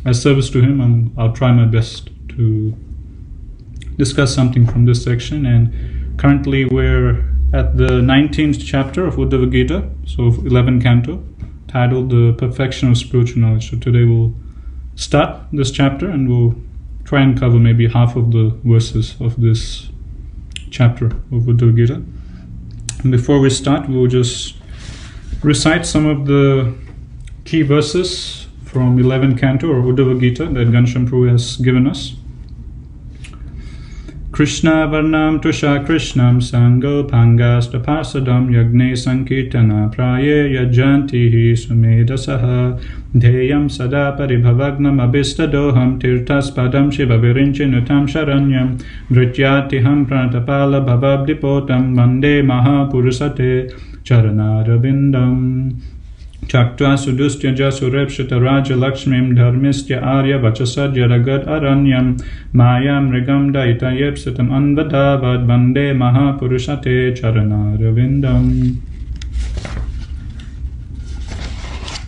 as service to him, I'll try my best to discuss something from this section. And currently we're at the 19th chapter of Uddhava Gita, so 11th canto, titled The Perfection of Spiritual Knowledge. So today we'll start this chapter and we'll try and cover maybe half of the verses of this chapter of Uddhava Gita. And before we start, we'll just recite some of the key verses from 11th canto or Uddhava Gita that Ghanshyam Prabhu has given us. Krishna varnam tusha krishnam sango pangasta parsadam yagne sankirtana praye yajantihi sumedasaha dheyam sada paribhavagnam abhistadoham tirtaspadam shiva virinchinutam sharanyam dhrityatiham pranatapala bhavabdipotam vande mahapurusate charanarabindam Chaktva sudustyaja surepshita raja lakshmim dharmistya arya vachasadya ragad aranyam mayam rigam daita yepsitam anvadavad vande mahapurushate charanarvindam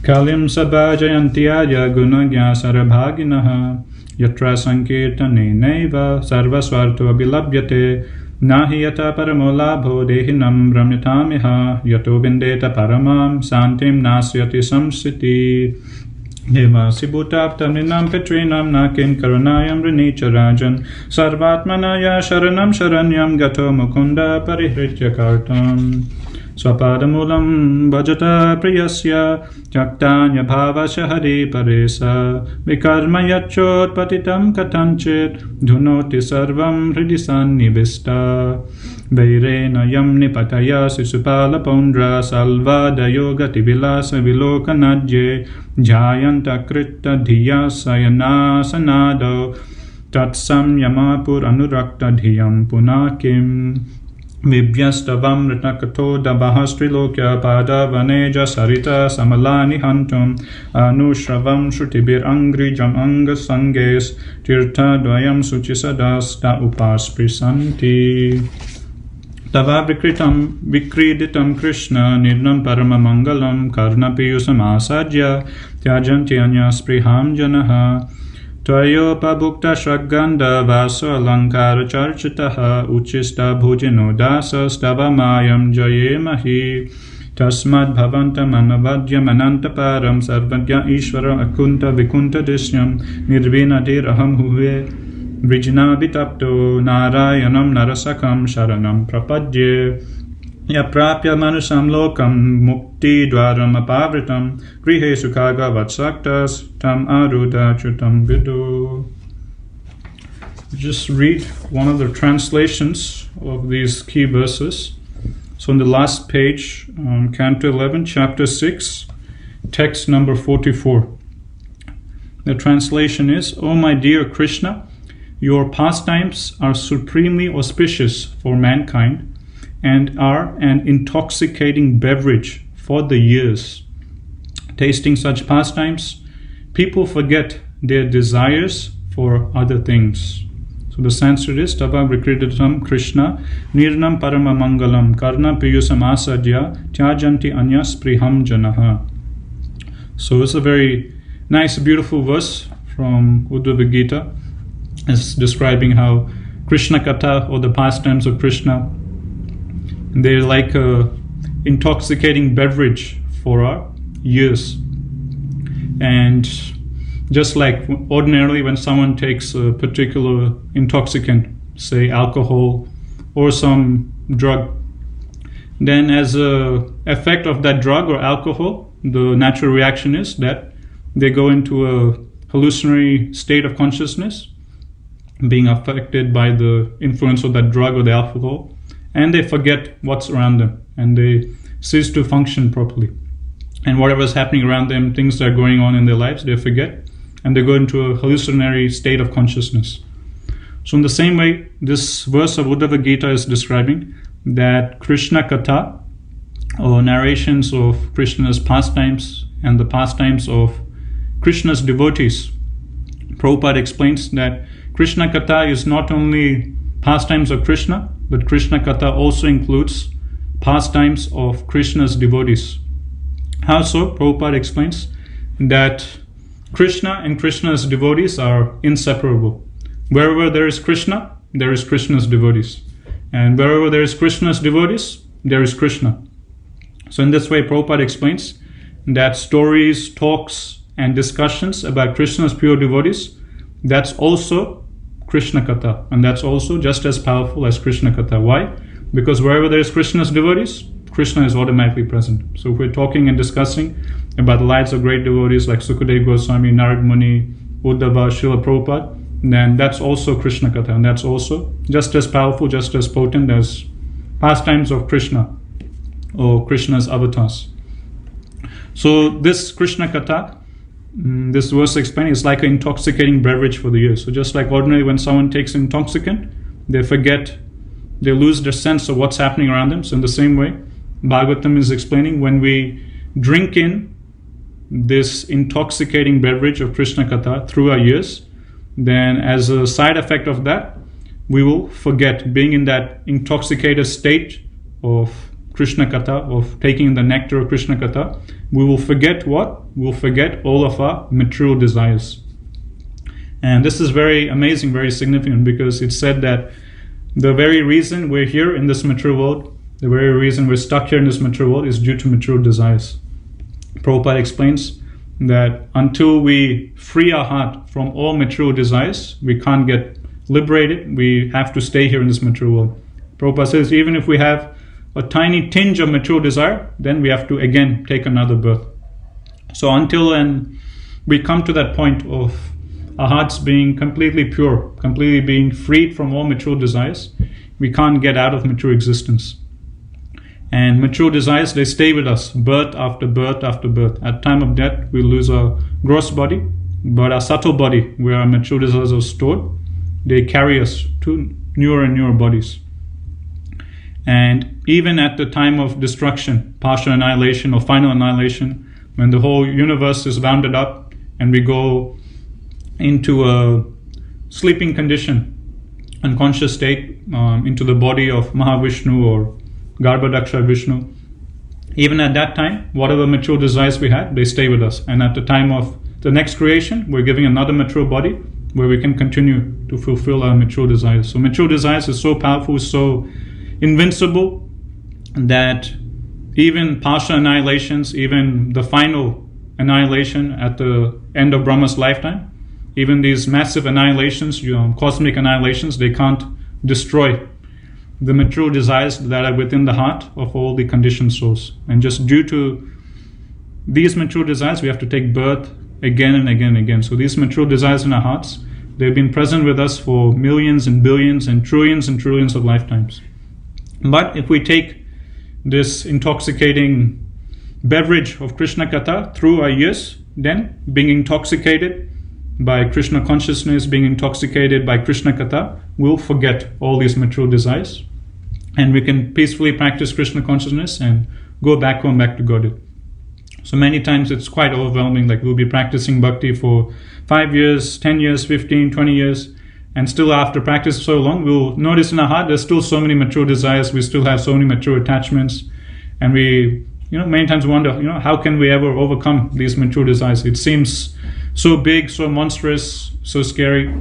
Kalim sabhajayantyaya gunagya sarabhaginaha yatra sankirtane neva sarvasvarto abhilabhyate Nahi yata paramo labho dehinam brahmitamiha yato vindeta paramam santim nasyati samsiti Devasi bhutaptam ninam petrinam nakin karunayam rinicha rajan sarvatmanaya sharanam sharanyam gato mukunda parihritya kartam Swapadamulam bhajata priyasya Jaktanya bhavasya hari paresa Vikarma yachot patitam katanchit Dhunoti sarvam hridisan nivista Vairena yam nipataya sisupala pondra Salvada yogati vilasa vilokanadye Jayanta krita dhiya sayana sanado Tatsam yamapur anurakta dhiyam punakim Vibhyastavam ritnakato dabahastrilokya pada vaneja sarita samalani hantum anushravam shrutibir angrijam angas sanges tirtha dvayam suchisadas ta upasprisanti Tava vikriditam Krishna nirnam paramamangalam karnapiyusam asadya tyajanti anyaspriham janaha Tvayopa bhukta shragganda vaso alankara charchitaha uchista bhujino dasa stavamayam jayemahi tasmad bhavantam anavadyam anantaparam sarvadya ishvara akunta vikunta disyam nirvinadir aham huve vrijnabhitapto narayanam narasakam sharanam prapadye Yaprapya manusam lokam mukti dwaram apavritam grihe sukhaga vatsaktas tam arudha chutam vidu. Just read one of the translations of these key verses. So on the last page, Canto 11, Chapter 6, text number 44. The translation is, O my dear Krishna, your pastimes are supremely auspicious for mankind and are an intoxicating beverage for the years. Tasting such pastimes, people forget their desires for other things. So the Sanskrit is Tava Vikriditam Krishna Nirnam Parama Mangalam Karna Piyusam Asadya Tyajanti Anyas Priham Janaha. So it's a very nice, beautiful verse from Uddhava Gita. It's describing how Krishna Katha, or the pastimes of Krishna, they're like a intoxicating beverage for our ears. And just like ordinarily when someone takes a particular intoxicant, say alcohol or some drug, then as a effect of that drug or alcohol, the natural reaction is that they go into a hallucinatory state of consciousness, being affected by the influence of that drug or the alcohol, and they forget what's around them and they cease to function properly. And whatever is happening around them, things that are going on in their lives, they forget and they go into a hallucinatory state of consciousness. So in the same way, this verse of Uddhava Gita is describing that Krishna Katha, or narrations of Krishna's pastimes and the pastimes of Krishna's devotees. Prabhupada explains that Krishna Katha is not only pastimes of Krishna, but Krishna Katha also includes pastimes of Krishna's devotees. How so? Prabhupada explains that Krishna and Krishna's devotees are inseparable. Wherever there is Krishna, there is Krishna's devotees. And wherever there is Krishna's devotees, there is Krishna. So in this way, Prabhupada explains that stories, talks, and discussions about Krishna's pure devotees, that's also Krishna Katha. And that's also just as powerful as Krishna Katha. Why? Because wherever there is Krishna's devotees, Krishna is automatically present. So if we're talking and discussing about the lives of great devotees like Sukadeva Goswami, Narad Muni, Uddhava, Srila Prabhupada, then that's also Krishna Katha. And that's also just as powerful, just as potent as pastimes of Krishna or Krishna's avatars. So this Krishna Katha, this verse explains, is like an intoxicating beverage for the ears. So just like ordinarily when someone takes an intoxicant, they lose their sense of what's happening around them. So in the same way, Bhagavatam is explaining, when we drink in this intoxicating beverage of Krishna Katha through our ears, then as a side effect of that, we will forget, being in that intoxicated state of Krishna Katha, of taking the nectar of Krishna Katha, we will forget what? We'll forget all of our material desires. And this is very amazing, very significant, because it's said that the very reason we're here in this material world, the very reason we're stuck here in this material world is due to material desires. Prabhupada explains that until we free our heart from all material desires, we can't get liberated. We have to stay here in this material world. Prabhupada says even if we have a tiny tinge of material desire, then we have to again take another birth. So until then we come to that point of our hearts being completely pure, completely being freed from all material desires, we can't get out of material existence. And material desires, they stay with us birth after birth after birth. At time of death, we lose our gross body, but our subtle body, where our material desires are stored, they carry us to newer and newer bodies. And even at the time of destruction, partial annihilation or final annihilation, when the whole universe is rounded up and we go into a sleeping condition, unconscious state, into the body of Mahavishnu or Garbhadaksha Vishnu, even at that time, whatever material desires we had, they stay with us. And at the time of the next creation, we're giving another material body where we can continue to fulfill our material desires. So material desires is so powerful, so invincible, that even partial annihilations, even the final annihilation at the end of Brahma's lifetime, even these massive annihilations, cosmic annihilations, they can't destroy the material desires that are within the heart of all the conditioned souls. And just due to these material desires, we have to take birth again and again and again. So these material desires in our hearts, they've been present with us for millions and billions and trillions of lifetimes. But if we take this intoxicating beverage of Krishna Katha through our ears, then being intoxicated by Krishna consciousness, being intoxicated by Krishna Katha, we'll forget all these material desires, and we can peacefully practice Krishna consciousness and go back home, back to Godhead. So many times it's quite overwhelming, like we'll be practicing bhakti for 5 years, 10 years, 15, 20 years, and still after practice so long, we'll notice in our heart there's still so many material desires, we still have so many material attachments, and we, many times wonder, how can we ever overcome these material desires? It seems so big, so monstrous, so scary,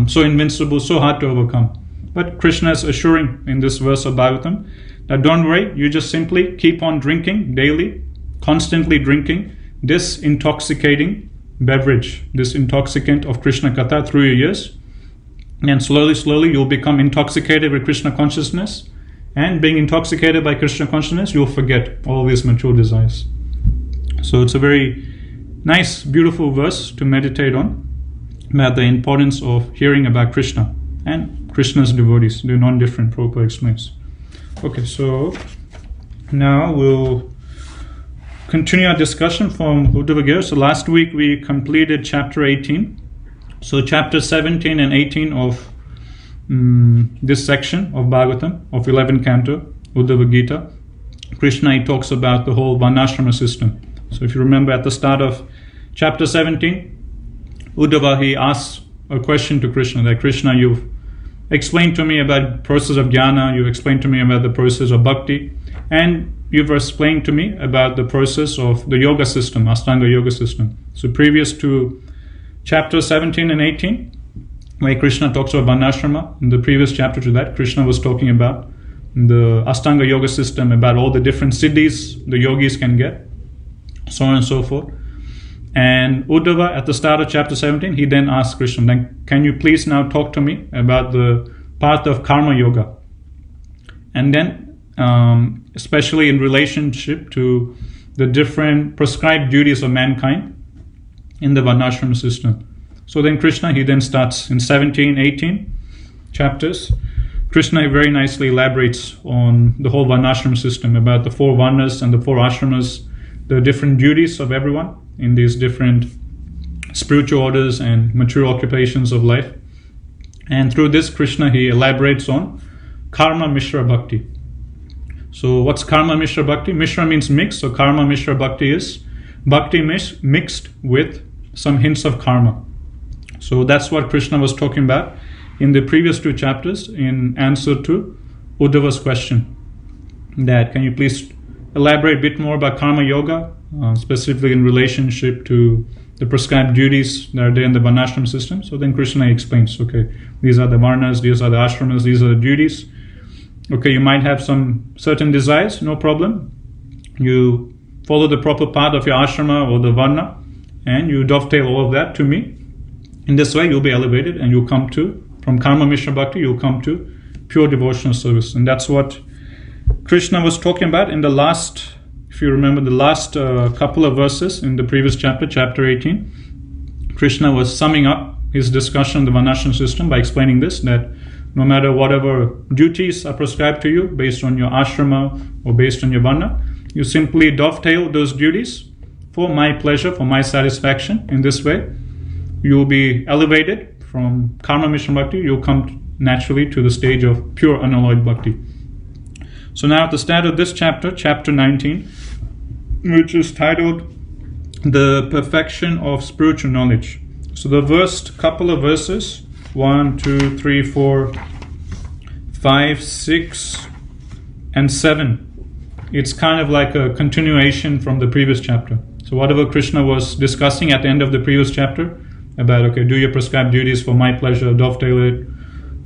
so invincible, so hard to overcome. But Krishna is assuring in this verse of Bhagavatam that don't worry, you just simply keep on drinking daily, constantly drinking this intoxicating beverage, this intoxicant of Krishna Katha through your ears, and slowly you'll become intoxicated with Krishna consciousness, and being intoxicated by Krishna consciousness, you'll forget all these material desires. So it's a very nice, beautiful verse to meditate on, about the importance of hearing about Krishna and Krishna's devotees. They're non-different, Prabhupada explains. Okay, so now we'll continue our discussion from Uddhava Gita. So last week we completed chapter 18. So chapter 17 and 18 of this section of Bhagavatam, of 11th canto, Uddhava Gita, Krishna, he talks about the whole Varnashrama system. So if you remember at the start of chapter 17, Uddhava, he asks a question to Krishna, that Krishna, you've explained to me about the process of jnana, you've explained to me about the process of bhakti, and you've explained to me about the process of the yoga system, Ashtanga yoga system. So previous to chapter 17 and 18, where Krishna talks about Varnashrama, in the previous chapter to that, Krishna was talking about the Ashtanga yoga system, about all the different siddhis the yogis can get, so on and so forth. And Uddhava, at the start of chapter 17, he then asked Krishna, then can you please now talk to me about the path of karma yoga? And then, especially in relationship to the different prescribed duties of mankind in the Varnashrama system. So then Krishna, he then starts in 17, 18 chapters. Krishna very nicely elaborates on the whole Varnashrama system, about the 4 Varnas and the 4 ashramas, the different duties of everyone in these different spiritual orders and material occupations of life. And through this, Krishna, he elaborates on Karma Mishra Bhakti. So what's Karma Mishra Bhakti? Mishra means mixed, so Karma Mishra Bhakti is Bhakti mixed with some hints of karma. So that's what Krishna was talking about in the previous 2 chapters in answer to Uddhava's question. That can you please elaborate a bit more about karma yoga, specifically in relationship to the prescribed duties that are there in the Varnashrama system? So then Krishna explains, okay, these are the Varnas, these are the ashramas, these are the duties. Okay, you might have some certain desires, no problem. You follow the proper path of your ashrama or the Varna, and you dovetail all of that to me. In this way, you'll be elevated, and you'll come to, from Karma Mishra Bhakti, you'll come to pure devotional service. And that's what Krishna was talking about in the last, if you remember the last couple of verses in the previous chapter, chapter 18. Krishna was summing up his discussion on the Varnashrama system by explaining this, that no matter whatever duties are prescribed to you based on your ashrama or based on your Varna, you simply dovetail those duties for my pleasure, for my satisfaction. In this way, you will be elevated from Karma Mishra Bhakti. You'll come naturally to the stage of pure unalloyed Bhakti. So now at the start of this chapter, chapter 19, which is titled The Perfection of Spiritual Knowledge. So the first couple of verses, 1, 2, 3, 4, 5, 6, and 7, it's kind of like a continuation from the previous chapter. So whatever Krishna was discussing at the end of the previous chapter, about, okay, do your prescribed duties for my pleasure, dovetail it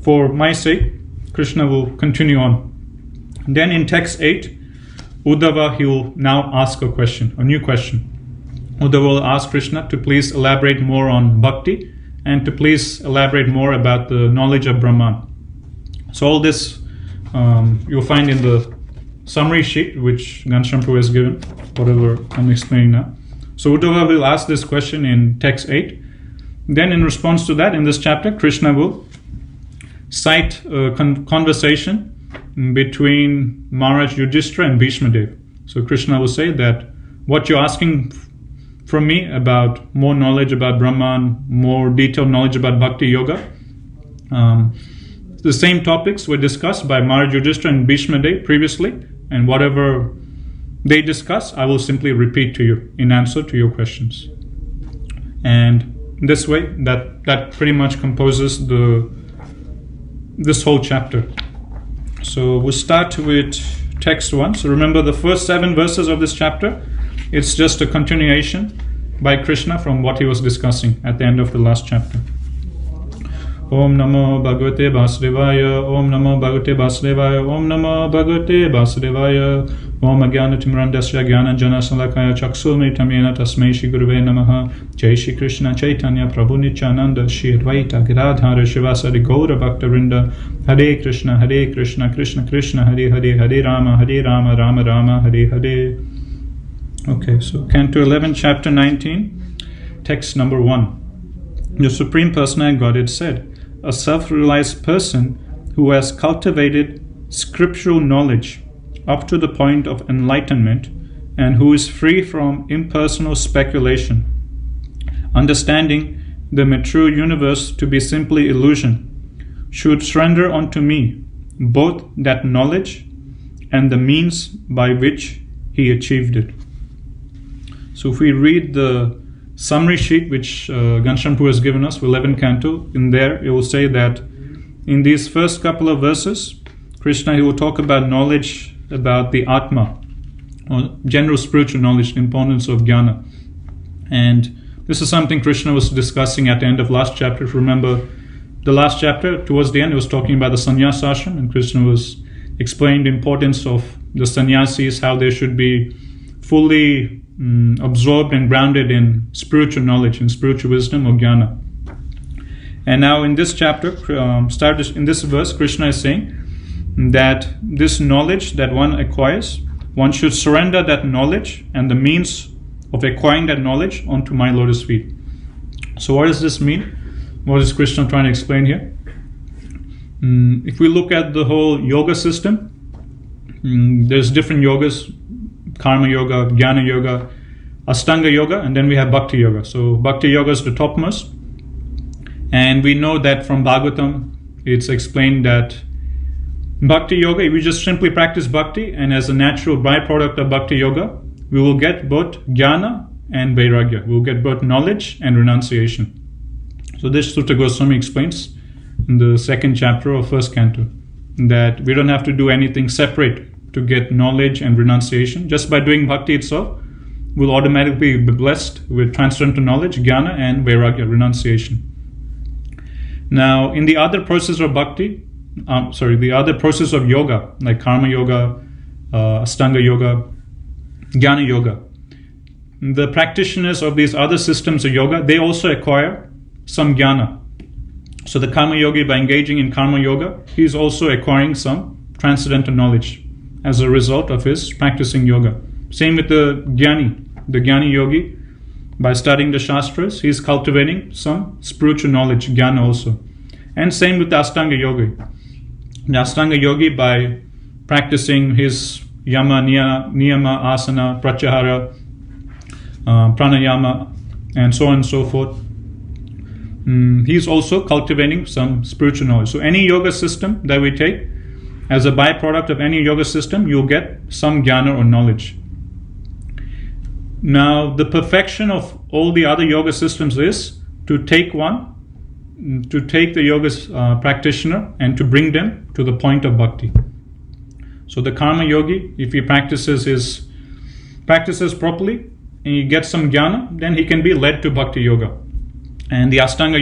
for my sake, Krishna will continue on. Then in text 8, Uddhava, he will now ask a question, a new question. Uddhava will ask Krishna to please elaborate more on bhakti and to please elaborate more about the knowledge of Brahman. So all this you'll find in the summary sheet which Ghanshyam Prabhu has given, whatever I'm explaining now. So Uddhava will ask this question in text 8. Then in response to that, in this chapter, Krishna will cite a conversation between Maharaj Yudhishthira and Bhishma Dev. So Krishna will say that what you're asking from me about more knowledge about Brahman, more detailed knowledge about Bhakti Yoga, the same topics were discussed by Maharaj Yudhishthira and Bhishma Dev previously, and whatever they discuss, I will simply repeat to you in answer to your questions. And this way, that pretty much composes this whole chapter. So we'll start with text 1. So remember the first 7 verses of this chapter, it's just a continuation by Krishna from what he was discussing at the end of the last chapter. Om Namo Bhagavate Vasudevaya, Om Namo Bhagavate Vasudevaya, Om Namo Bhagavate Vasudevaya, Om Agyana Timrandasya Gyana Jana Salakaya Chaksulmi Tamyena Tasmei Shri Guruve Namaha. Jai Shri Krishna Chaitanya Prabhu Nityananda Shri Advaita Giradhara Shivasari Gaura Bhakta Vrinda. Hare Krishna Krishna Krishna Hare Hare, Hare Rama Rama Rama Hare Hare. Okay, so Canto 11, Chapter 19, text number 1. The Supreme Personality of Godhead said, a self-realized person who has cultivated scriptural knowledge up to the point of enlightenment and who is free from impersonal speculation, understanding the material universe to be simply illusion, should surrender unto me both that knowledge and the means by which he achieved it. So if we read the summary sheet which Ghanshyam Prabhu has given us for 11th canto, in there it will say that in these first couple of verses, Krishna, he will talk about knowledge about the Atma, or general spiritual knowledge, the importance of jnana. And this is something Krishna was discussing at the end of last chapter. If you remember the last chapter, towards the end, it was talking about the sannyas ashram, and Krishna was explaining the importance of the sannyasis, how they should be fully absorbed and grounded in spiritual knowledge, in spiritual wisdom or jnana. And now in this chapter, in this verse, Krishna is saying that this knowledge that one acquires, one should surrender that knowledge and the means of acquiring that knowledge onto my lotus feet. So what does this mean? What is Krishna trying to explain here? If we look at the whole yoga system, there's different yogas: karma yoga, jnana yoga, ashtanga yoga, and then we have bhakti yoga. So bhakti yoga is the topmost. And we know that from Bhagavatam, it's explained that bhakti yoga, if we just simply practice bhakti, and as a natural byproduct of bhakti yoga, we will get both jnana and vairagya. We will get both knowledge and renunciation. So this Sutta Goswami explains in the second chapter of first canto that we don't have to do anything separate to get knowledge and renunciation. Just by doing bhakti itself, we'll automatically be blessed with transcendental knowledge, jnana and vairagya, renunciation. Now, in the other process of bhakti, the other process of yoga, like karma yoga, ashtanga yoga, jnana yoga, the practitioners of these other systems of yoga, they also acquire some jnana. So the karma yogi, by engaging in karma yoga, he's also acquiring some transcendental knowledge as a result of his practicing yoga. Same with the jnani yogi, by studying the shastras, he's cultivating some spiritual knowledge, jnana also. And same with the ashtanga yogi. The ashtanga yogi, by practicing his yama, niyama, asana, pratyahara, pranayama, and so on and so forth, he's also cultivating some spiritual knowledge. So any yoga system that we take, as a byproduct of any yoga system, you'll get some jnana or knowledge. Now, the perfection of all the other yoga systems is to take the yoga practitioner and to bring them to the point of bhakti. So the karma yogi, if he practices properly and he gets some jnana, then he can be led to bhakti yoga. And the ashtanga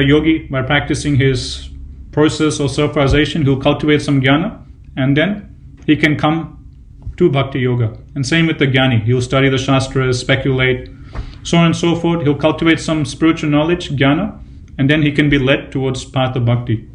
yogi, by practicing his process of self-realization, he'll cultivate some jnana, and then he can come to bhakti yoga. And same with the jnani, he'll study the shastras, speculate, so on and so forth. He'll cultivate some spiritual knowledge, jnana, and then he can be led towards path of bhakti.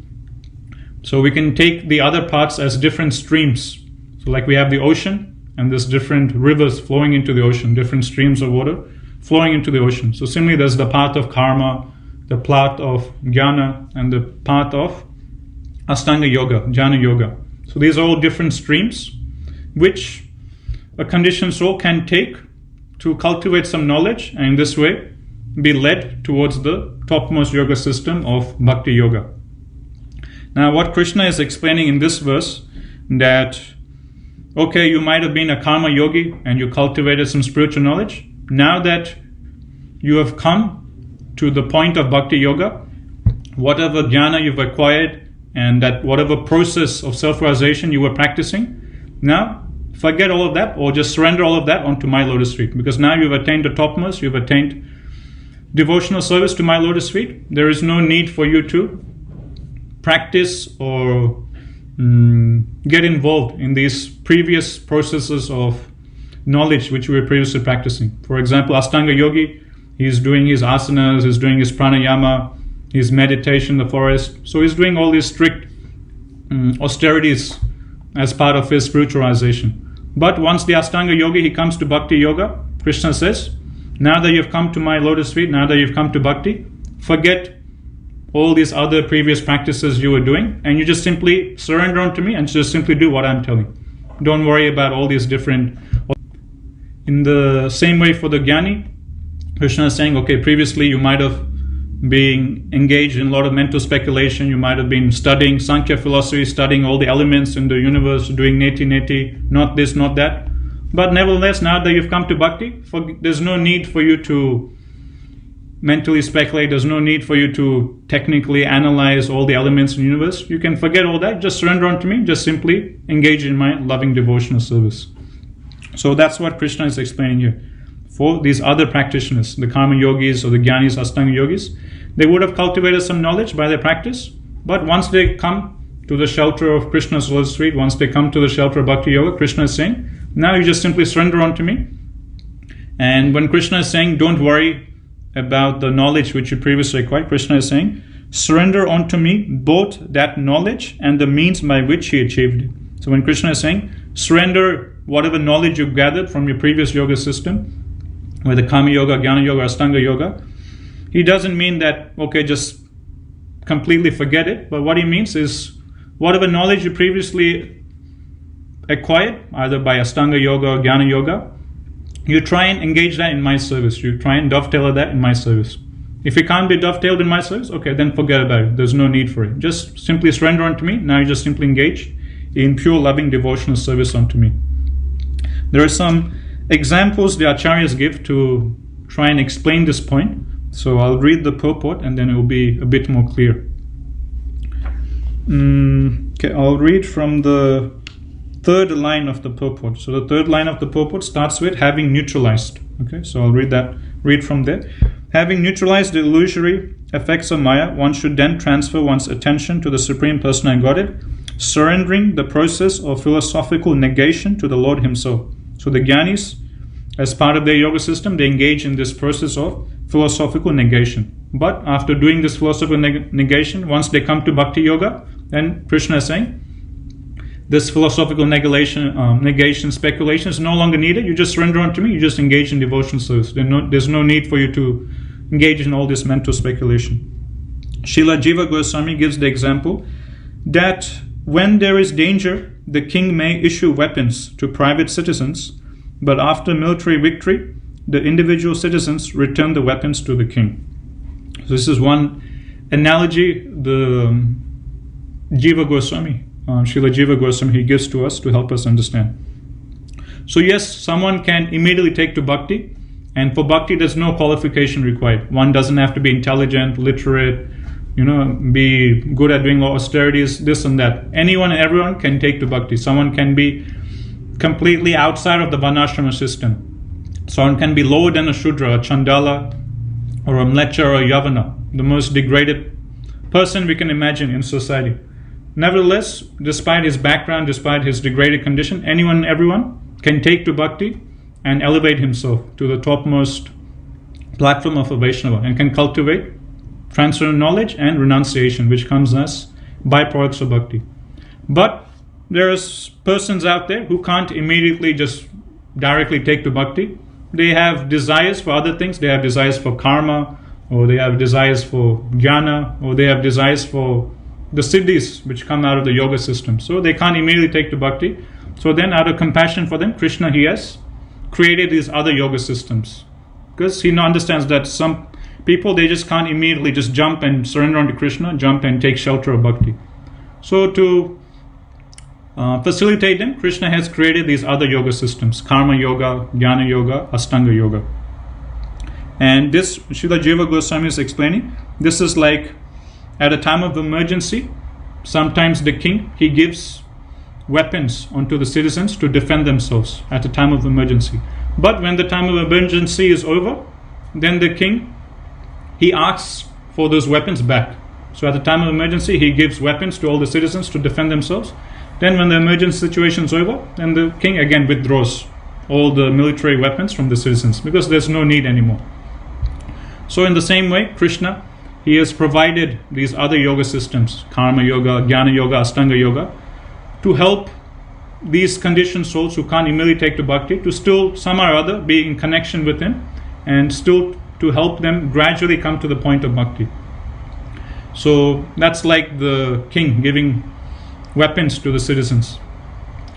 So we can take the other parts as different streams. So like we have the ocean, and there's different rivers flowing into the ocean, different streams of water flowing into the ocean. So similarly, there's the path of karma, the path of jnana, and the path of ashtanga yoga, jnana yoga. So these are all different streams which a conditioned soul can take to cultivate some knowledge, and in this way be led towards the topmost yoga system of bhakti yoga. Now what Krishna is explaining in this verse, that okay, you might have been a karma yogi and you cultivated some spiritual knowledge. Now that you have come to the point of bhakti yoga, whatever jnana you've acquired and that whatever process of self-realization you were practicing, now forget all of that, or just surrender all of that onto my lotus feet. Because now you've attained the topmost, you've attained devotional service to my lotus feet. There is no need for you to practice or get involved in these previous processes of knowledge which we were previously practicing. For example, ashtanga yogi, he's doing his asanas, he's doing his pranayama, his meditation in the forest. So he's doing all these strict austerities as part of his spiritualization. But once the ashtanga yogi, he comes to bhakti yoga, Krishna says, now that you've come to my lotus feet, now that you've come to bhakti, forget all these other previous practices you were doing, and you just simply surrender unto me and just simply do what I'm telling. Don't worry about all these different. In the same way for the jnani, Krishna is saying, okay, previously you might have been engaged in a lot of mental speculation, you might have been studying Sankhya philosophy, studying all the elements in the universe, doing neti, not this, not that. But nevertheless, now that you've come to bhakti, there's no need for you to mentally speculate, there's no need for you to technically analyze all the elements in the universe. You can forget all that, just surrender unto me, just simply engage in my loving devotional service. So that's what Krishna is explaining here. For these other practitioners, the karma yogis or the jnanis, astanga yogis, they would have cultivated some knowledge by their practice, but once they come to the shelter of Krishna's lotus feet, once they come to the shelter of Bhakti Yoga, Krishna is saying, now you just simply surrender unto me. And when Krishna is saying, don't worry about the knowledge which you previously acquired, Krishna is saying, surrender unto me both that knowledge and the means by which he achieved it. So when Krishna is saying, surrender whatever knowledge you've gathered from your previous yoga system, whether Kama Yoga, Jnana Yoga, Astanga Yoga, he doesn't mean that, okay, just completely forget it. But what he means is, whatever knowledge you previously acquired, either by Astanga Yoga or Jnana Yoga, you try and engage that in my service. You try and dovetail that in my service. If it can't be dovetailed in my service, okay, then forget about it. There's no need for it. Just simply surrender unto me. Now you just simply engage in pure loving devotional service unto me. There are some examples the acharyas give to try and explain this point. So I'll read the purport and then it will be a bit more clear. Okay, I'll read from the third line of the purport. So the third line of the purport starts with having neutralized. Okay, so I'll read from there. Having neutralized the illusory effects of Maya, one should then transfer one's attention to the Supreme Personality Godhead, surrendering the process of philosophical negation to the Lord Himself. So the jnanis, as part of their yoga system, they engage in this process of philosophical negation. But after doing this philosophical negation, once they come to Bhakti Yoga, then Krishna is saying, this philosophical negation, speculation is no longer needed. You just surrender unto me. You just engage in devotional service. There's no need for you to engage in all this mental speculation. Srila Jiva Goswami gives the example that when there is danger, the king may issue weapons to private citizens, but after military victory, the individual citizens return the weapons to the king. So this is one analogy the Jiva Goswami, Srila Jiva Goswami, he gives to us to help us understand. So yes, someone can immediately take to bhakti, and for bhakti there's no qualification required. One doesn't have to be intelligent, literate, be good at doing austerities, this and that. Anyone and everyone can take to bhakti. Someone can be completely outside of the varnashrama system. Someone can be lower than a Shudra, a Chandala, or a Mlecha, or a Yavana, the most degraded person we can imagine in society. Nevertheless, despite his background, despite his degraded condition, anyone and everyone can take to bhakti and elevate himself to the topmost platform of a Vaishnava and can cultivate transcendental knowledge and renunciation, which comes as byproducts of bhakti. But there's persons out there who can't immediately just directly take to bhakti. They have desires for other things. They have desires for karma, or they have desires for jnana, or they have desires for the siddhis which come out of the yoga system. So they can't immediately take to bhakti. So then out of compassion for them, Krishna, he has created these other yoga systems. Because he understands that some people, they just can't immediately just jump and surrender unto Krishna, jump and take shelter of bhakti. So to facilitate them, Krishna has created these other yoga systems, karma yoga, jnana yoga, astanga yoga. And this, Srila Jiva Goswami is explaining, this is like at a time of emergency, sometimes the king, he gives weapons onto the citizens to defend themselves at a time of emergency. But when the time of emergency is over, then the king, he asks for those weapons back. So at the time of emergency, he gives weapons to all the citizens to defend themselves. Then when the emergency situation is over, then the king again withdraws all the military weapons from the citizens because there's no need anymore. So in the same way, Krishna, he has provided these other yoga systems, karma yoga, jnana yoga, astanga yoga, to help these conditioned souls who can't immediately take to bhakti to still somehow or other be in connection with him and still to help them gradually come to the point of bhakti. So that's like the king giving weapons to the citizens.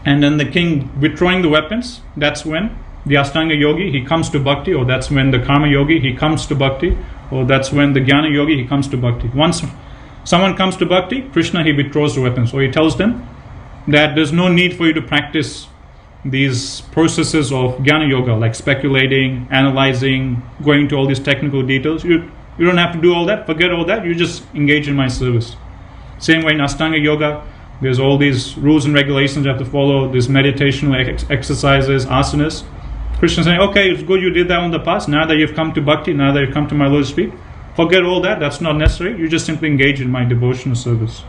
And then the king withdrawing the weapons, that's when the Astanga yogi, he comes to bhakti, or that's when the karma yogi, he comes to bhakti, or that's when the jnana yogi, he comes to bhakti. Once someone comes to bhakti, Krishna, he withdraws the weapons, or he tells them that there's no need for you to practice these processes of jnana yoga, like speculating, analyzing, going into all these technical details. You don't have to do all that, forget all that, you just engage in my service. Same way in Astanga yoga, There's all these rules and regulations you have to follow, these meditational exercises, asanas. Krishna is saying, okay, it's good you did that in the past. Now that you've come to bhakti, now that you've come to my lotus feet, forget all that. That's not necessary. You just simply engage in my devotional service.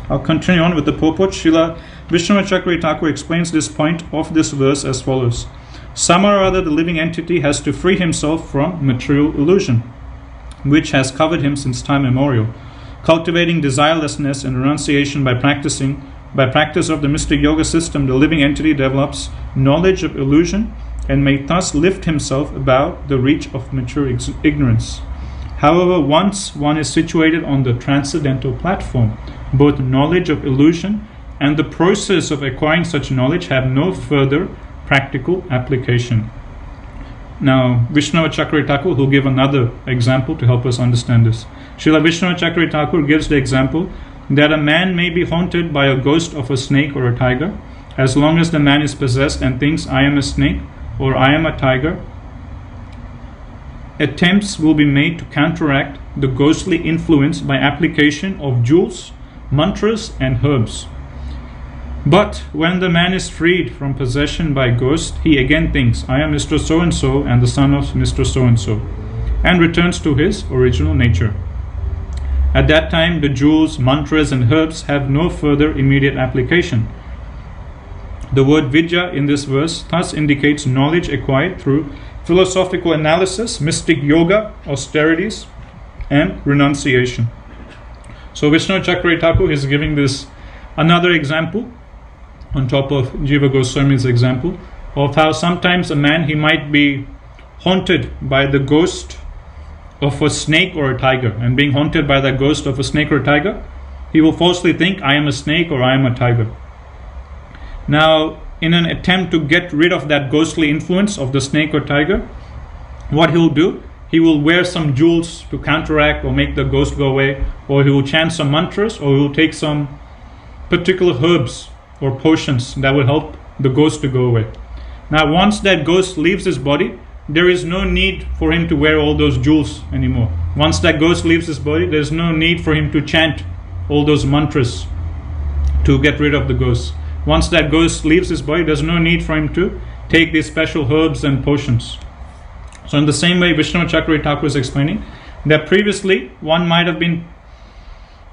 I'll continue on with the purport. Srila Vishnu Chakravarti Thakur explains this point of this verse as follows. Somehow or other the living entity has to free himself from material illusion, which has covered him since time immemorial. Cultivating desirelessness and renunciation by practice of the mystic yoga system, the living entity develops knowledge of illusion and may thus lift himself above the reach of mature ignorance. However, once one is situated on the transcendental platform, both knowledge of illusion and the process of acquiring such knowledge have no further practical application. Now, Vishnu Chakravarti Thakur will give another example to help us understand this. Srila Vishnu Chakravarti Thakur gives the example that a man may be haunted by a ghost of a snake or a tiger. As long as the man is possessed and thinks, I am a snake or I am a tiger, attempts will be made to counteract the ghostly influence by application of jewels, mantras and herbs. But when the man is freed from possession by ghost, he again thinks, I am Mr. So-and-so and the son of Mr. So-and-so, and returns to his original nature. At that time, the jewels, mantras and herbs have no further immediate application. The word vidya in this verse thus indicates knowledge acquired through philosophical analysis, mystic yoga, austerities, and renunciation. So Vishnu Chakravarti Thakur is giving this another example on top of Jiva Goswami's example of how sometimes a man, he might be haunted by the ghost of a snake or a tiger, and being haunted by the ghost of a snake or a tiger, he will falsely think, I am a snake or I am a tiger. Now, in an attempt to get rid of that ghostly influence of the snake or tiger, what he'll do, he will wear some jewels to counteract or make the ghost go away, or he will chant some mantras, or he will take some particular herbs or potions that will help the ghost to go away. Now, once that ghost leaves his body, there is no need for him to wear all those jewels anymore. Once that ghost leaves his body, there's no need for him to chant all those mantras to get rid of the ghost. Once that ghost leaves his body, there's no need for him to take these special herbs and potions. So in the same way, Vishnu Chakravarti Thakur is explaining that previously one might have been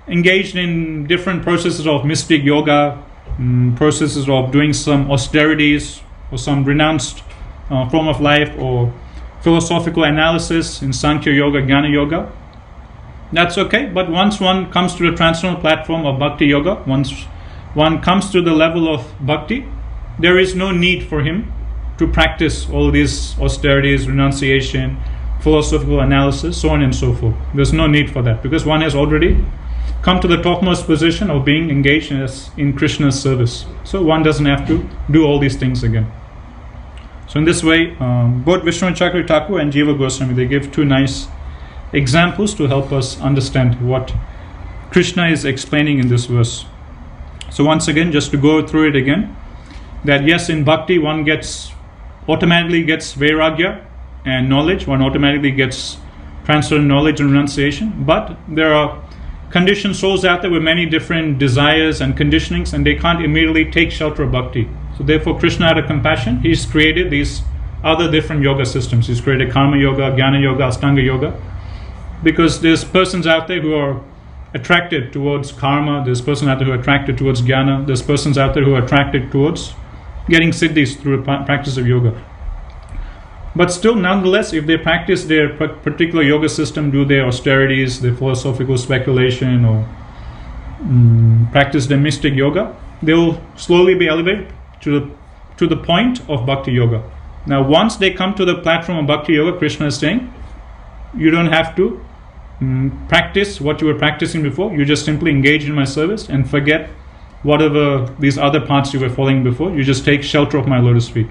engaged in different processes of mystic yoga, processes of doing some austerities or some renounced form of life, or philosophical analysis in Sankhya Yoga, Jnana Yoga. That's okay, but once one comes to the transcendental platform of Bhakti Yoga, once one comes to the level of Bhakti, there is no need for him to practice all these austerities, renunciation, philosophical analysis, so on and so forth. There's no need for that, because one has already come to the topmost position of being engaged in Krishna's service. So one doesn't have to do all these things again. So in this way, both Vishnu Chakravarti Thakur and Jiva Goswami, they give two nice examples to help us understand what Krishna is explaining in this verse. So once again, just to go through it again, that yes, in bhakti one automatically gets vairagya and knowledge, one automatically gets transcendental knowledge and renunciation, but there are conditioned souls out there with many different desires and conditionings, and they can't immediately take shelter of bhakti. So therefore, Krishna, out of compassion, he's created these other different yoga systems. He's created karma yoga, jnana yoga, astanga yoga, because there's persons out there who are attracted towards karma, there's persons out there who are attracted towards jnana, there's persons out there who are attracted towards getting siddhis through the practice of yoga. But still, nonetheless, if they practice their particular yoga system, do their austerities, their philosophical speculation, or practice their mystic yoga, they will slowly be elevated to the point of bhakti yoga. Now, once they come to the platform of bhakti yoga, Krishna is saying, you don't have to practice what you were practicing before. You just simply engage in my service and forget whatever these other paths you were following before. You just take shelter of my lotus feet.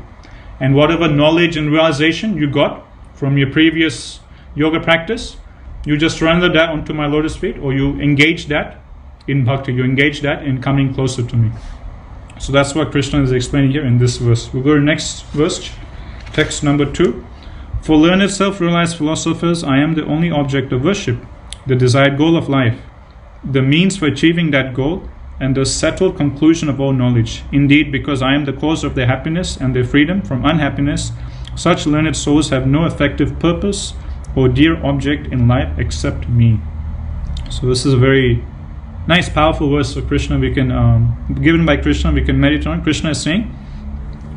And whatever knowledge and realization you got from your previous yoga practice, you just surrender that onto my lotus feet, or you engage that in bhakti, you engage that in coming closer to me. So that's what Krishna is explaining here in this verse. We'll go to the next verse, text number 2. For learned self-realized philosophers, I am the only object of worship, the desired goal of life, the means for achieving that goal, and the settled conclusion of all knowledge. Indeed, because I am the cause of their happiness and their freedom from unhappiness, such learned souls have no effective purpose or dear object in life except me. So this is a very nice, powerful verse of Krishna. We can, given by Krishna, we can meditate on. Krishna is saying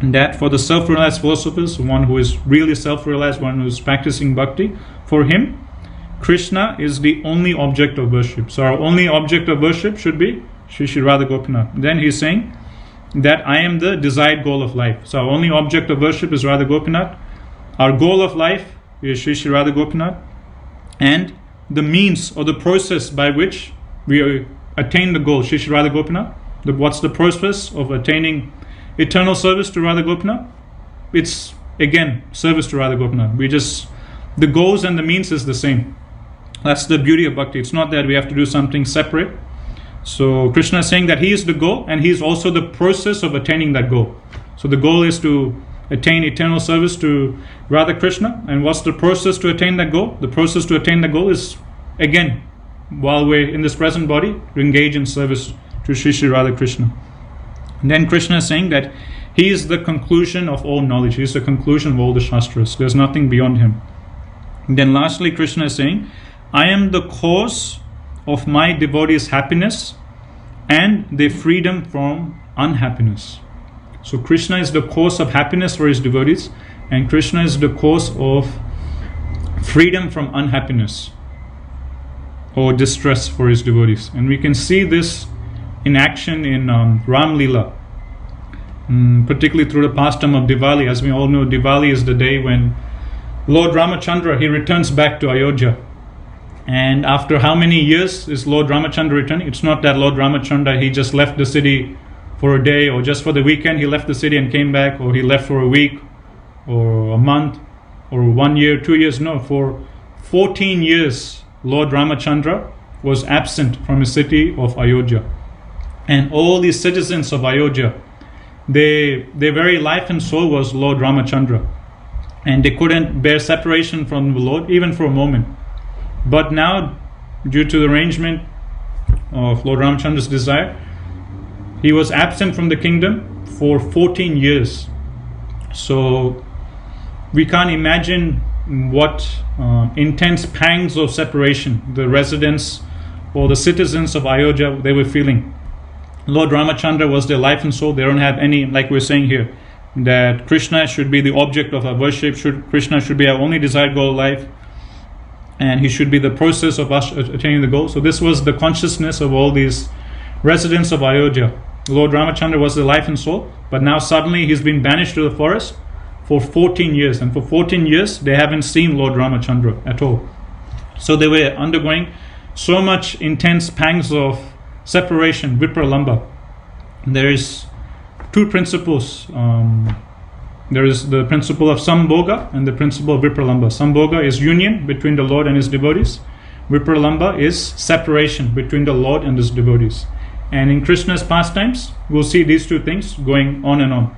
that for the self-realized philosophers, one who is really self-realized, one who is practicing bhakti, for him, Krishna is the only object of worship. So our only object of worship should be Shri Shri Radha Gopinath. Then he's saying that I am the desired goal of life. So our only object of worship is Radha Gopinath. Our goal of life is Shri Shri Radha Gopinath. And the means or the process by which we attain the goal, Shri Shri Radha Gopinath. What's the process of attaining eternal service to Radha Gopinath? It's again service to Radha Gopinath. The goals and the means is the same. That's the beauty of bhakti. It's not that we have to do something separate. So Krishna is saying that he is the goal and he is also the process of attaining that goal. So the goal is to attain eternal service to Radha Krishna. And what's the process to attain that goal? The process to attain that goal is, again, while we're in this present body, to engage in service to Shri Shri Radha Krishna. And then Krishna is saying that he is the conclusion of all knowledge. He is the conclusion of all the Shastras. There's nothing beyond him. And then lastly, Krishna is saying, I am the cause of my devotees' happiness and their freedom from unhappiness. So Krishna is the cause of happiness for his devotees, and Krishna is the cause of freedom from unhappiness or distress for his devotees. And we can see this in action in Ram Leela, particularly through the pastime of Diwali. As we all know, Diwali is the day when Lord Ramachandra, he returns back to Ayodhya. And after how many years is Lord Ramachandra returning? It's not that Lord Ramachandra, he just left the city for a day, or just for the weekend he left the city and came back, or he left for a week or a month or 1 year, 2 years. No, for 14 years Lord Ramachandra was absent from the city of Ayodhya. And all these citizens of Ayodhya, their very life and soul was Lord Ramachandra. And they couldn't bear separation from the Lord even for a moment. But now, due to the arrangement of Lord Ramachandra's desire, he was absent from the kingdom for 14 years. So we can't imagine what intense pangs of separation the residents or the citizens of Ayodhya, they were feeling. Lord Ramachandra was their life and soul. They don't have any, like we're saying here, that Krishna should be the object of our worship, Krishna should be our only desired goal of life, and he should be the process of us attaining the goal. So this was the consciousness of all these residents of Ayodhya. Lord Ramachandra was the life and soul, but now suddenly he's been banished to the forest for 14 years. And for 14 years, they haven't seen Lord Ramachandra at all. So they were undergoing so much intense pangs of separation, vipralamba. There is two principles. There is the principle of sambhoga and the principle of vipralamba. Sambhoga is union between the Lord and his devotees. Vipralamba is separation between the Lord and his devotees. And in Krishna's pastimes, we'll see these two things going on and on.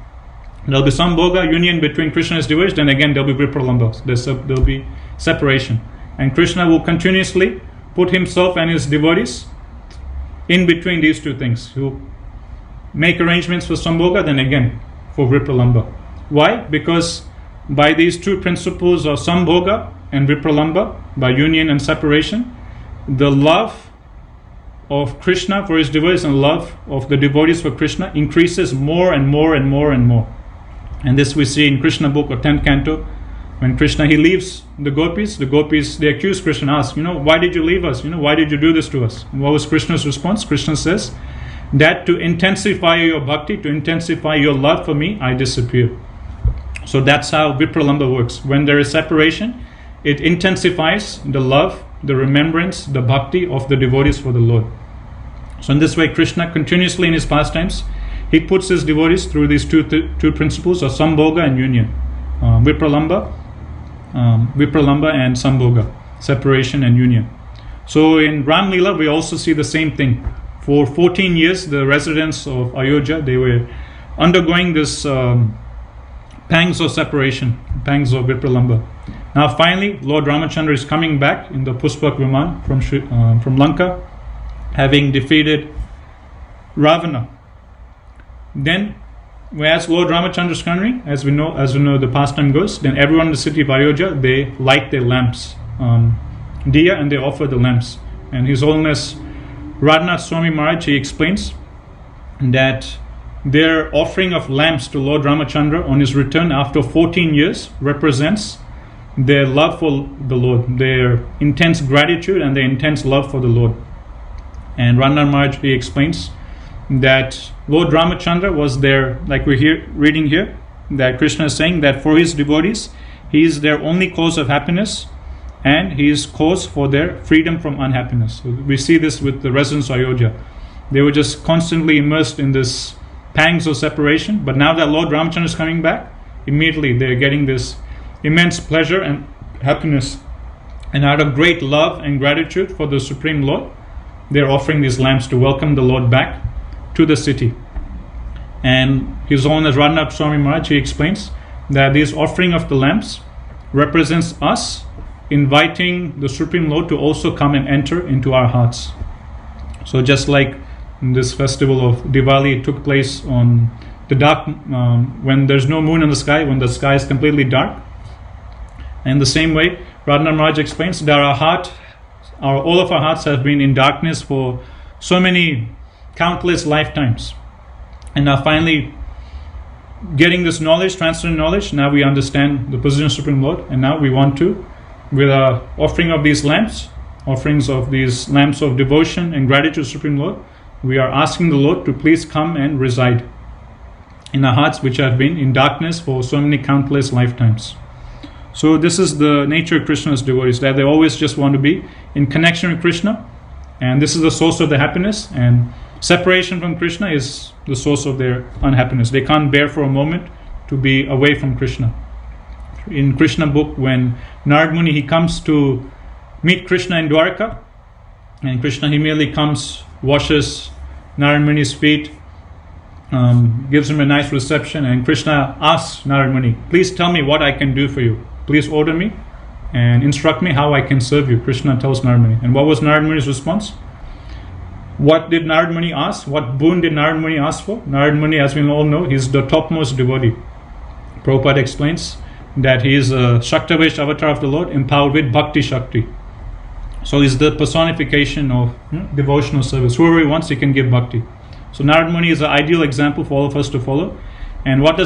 There'll be sambhoga, union between Krishna and his devotees, then again there'll be vipralamba. There'll be separation. And Krishna will continuously put himself and his devotees in between these two things. He'll make arrangements for sambhoga, then again for vipralamba. Why? Because by these two principles of sambhoga and vipralamba, by union and separation, the love of Krishna for his devotees and love of the devotees for Krishna increases more and more and more and more. And this we see in Krishna book or 10th canto. When Krishna, he leaves the gopis, they accuse Krishna, ask, why did you leave us? Why did you do this to us? And what was Krishna's response? Krishna says that to intensify your bhakti, to intensify your love for me, I disappear. So that's how vipralamba works. When there is separation, it intensifies the love, the remembrance, the bhakti of the devotees for the Lord. So in this way, Krishna continuously in his pastimes, he puts his devotees through these two principles of sambhoga and union. Vipralamba and sambhoga, separation and union. So in Ram Leela, we also see the same thing. For 14 years, the residents of Ayodhya, they were undergoing this pangs of separation, pangs of vipralamba. Now finally, Lord Ramachandra is coming back in the Pushpak Viman from Lanka, having defeated Ravana. Then, as Lord Ramachandra is coming, as we know, the pastime goes, then everyone in the city of Ayodhya, they light their lamps, diya, and they offer the lamps. And His Holiness Radhanath Swami Maharaj, he explains that their offering of lamps to Lord Ramachandra on his return after 14 years represents their love for the Lord, their intense gratitude and their intense love for the Lord. And Radhanath Maharaj, he explains that Lord Ramachandra was there, like we're reading here, that Krishna is saying that for his devotees, he is their only cause of happiness and he is cause for their freedom from unhappiness. So we see this with the residents of Ayodhya. They were just constantly immersed in this pangs of separation, but now that Lord Ramachandra is coming back, immediately they're getting this immense pleasure and happiness. And out of great love and gratitude for the Supreme Lord, they're offering these lamps to welcome the Lord back to the city. And His Holiness Radhanath Swami Maharaj, he explains that this offering of the lamps represents us inviting the Supreme Lord to also come and enter into our hearts. So just like this festival of Diwali took place on the dark, when there's no moon in the sky, when the sky is completely dark. And the same way, Radhanath Maharaj explains that all of our hearts have been in darkness for so many countless lifetimes. And now finally, getting this knowledge, transcendent knowledge, now we understand the position of Supreme Lord, and now we want to, with our offering of these lamps, offerings of these lamps of devotion and gratitude to Supreme Lord, we are asking the Lord to please come and reside in our hearts which have been in darkness for so many countless lifetimes. So this is the nature of Krishna's devotees, that they always just want to be in connection with Krishna, and this is the source of their happiness, and separation from Krishna is the source of their unhappiness. They can't bear for a moment to be away from Krishna. In Krishna book, when Narad Muni, he comes to meet Krishna in Dwarka, and Krishna immediately comes, washes Narad Muni's feet, gives him a nice reception, and Krishna asks Narad Muni, please tell me what I can do for you. Please order me and instruct me how I can serve you. Krishna tells Narad Muni. And what was Narad Muni's response? What did Narad Muni ask? What boon did Narad Muni ask for? Narad Muni, as we all know, he's the topmost devotee. Prabhupada explains that he is a Shaktavesh avatar of the Lord, empowered with Bhakti Shakti. So he's the personification of devotional service. Whoever he wants, he can give bhakti. So Narad Muni is an ideal example for all of us to follow. And what boon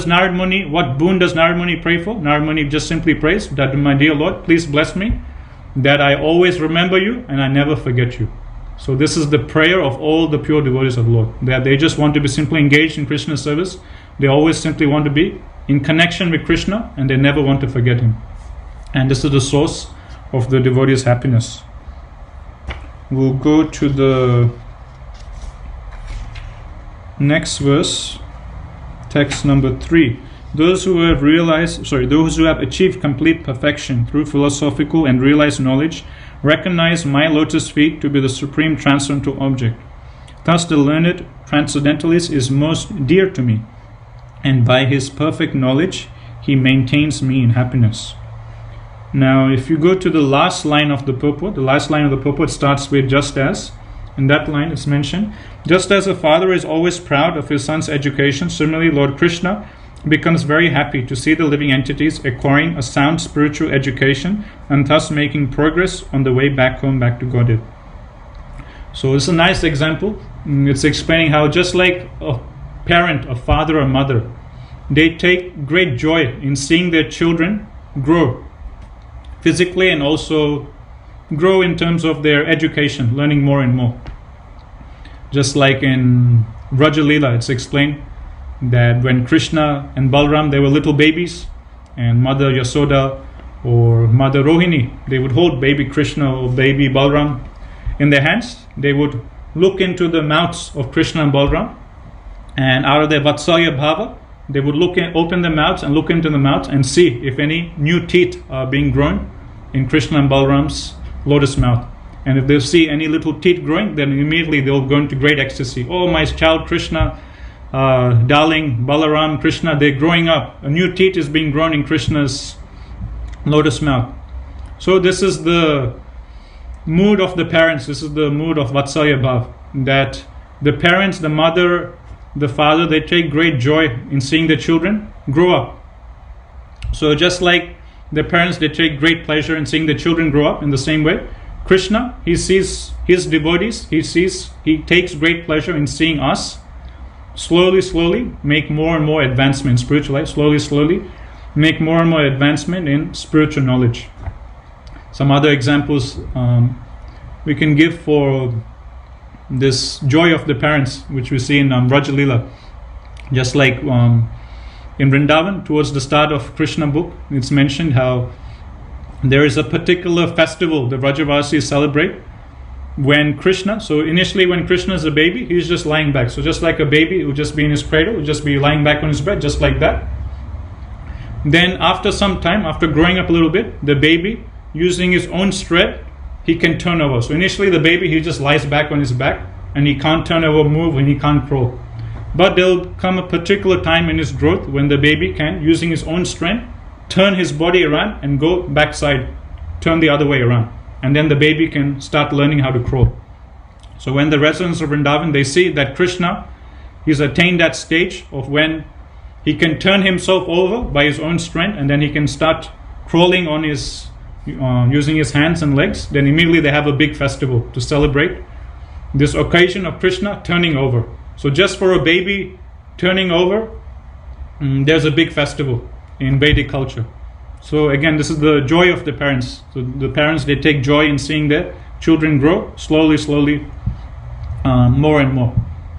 does Narad Muni pray for? Narad Muni just simply prays that, my dear Lord, please bless me, that I always remember you and I never forget you. So this is the prayer of all the pure devotees of the Lord, that they just want to be simply engaged in Krishna's service. They always simply want to be in connection with Krishna, and they never want to forget him. And this is the source of the devotee's happiness. We'll go to the next verse, text number 3. Those who have achieved complete perfection through philosophical and realized knowledge recognize my lotus feet to be the supreme transcendental object. Thus the learned transcendentalist is most dear to me, and by his perfect knowledge he maintains me in happiness. Now if you go to the last line of the purport, starts with just as. In that line it's mentioned, just as a father is always proud of his son's education, similarly Lord Krishna becomes very happy to see the living entities acquiring a sound spiritual education and thus making progress on the way back home, back to Godhead. So it's a nice example. It's explaining how just like a parent, a father or mother, they take great joy in seeing their children grow physically and also grow in terms of their education, learning more and more. Just like in Vraja Leela, it's explained that when Krishna and Balram, they were little babies, and Mother Yasoda or Mother Rohini, they would hold baby Krishna or baby Balram in their hands. They would look into the mouths of Krishna and Balram, and out of their Vatsalya Bhava, they would open their mouths and look into the mouths and see if any new teeth are being grown in Krishna and Balram's lotus mouth. And if they see any little teeth growing, then immediately they'll go into great ecstasy. Oh, my child Krishna, darling Balaram, Krishna, they're growing up. A new teeth is being grown in Krishna's lotus mouth. So this is the mood of the parents. This is the mood of Vatsalya Bhav, that the parents, the mother, the father, they take great joy in seeing their children grow up. So just like the parents, they take great pleasure in seeing the children grow up, in the same way, Krishna, he sees his devotees, he takes great pleasure in seeing us slowly make more and more advancement in spiritual life, slowly make more and more advancement in spiritual knowledge. Some other examples we can give for this joy of the parents, which we see in Vraja Leela. Just like in Vrindavan, towards the start of Krishna book, it's mentioned how there is a particular festival the Vrajavasis celebrate when Krishna, so initially when Krishna is a baby, he's just lying back. So just like a baby, he would just be in his cradle, would just be lying back on his bed, just like that. Then after some time, after growing up a little bit, the baby, using his own strength, he can turn over. So initially the baby, he just lies back on his back and he can't turn over, move, and he can't crawl. But there'll come a particular time in his growth when the baby can, using his own strength, turn his body around and go backside, turn the other way around. And then the baby can start learning how to crawl. So when the residents of Vrindavan, they see that Krishna, he's attained that stage of when he can turn himself over by his own strength, and then he can start crawling on his, using his hands and legs, then immediately they have a big festival to celebrate this occasion of Krishna turning over. So just for a baby turning over, there's a big festival in Vedic culture. So again, this is the joy of the parents. So the parents, they take joy in seeing their children grow slowly, more and more.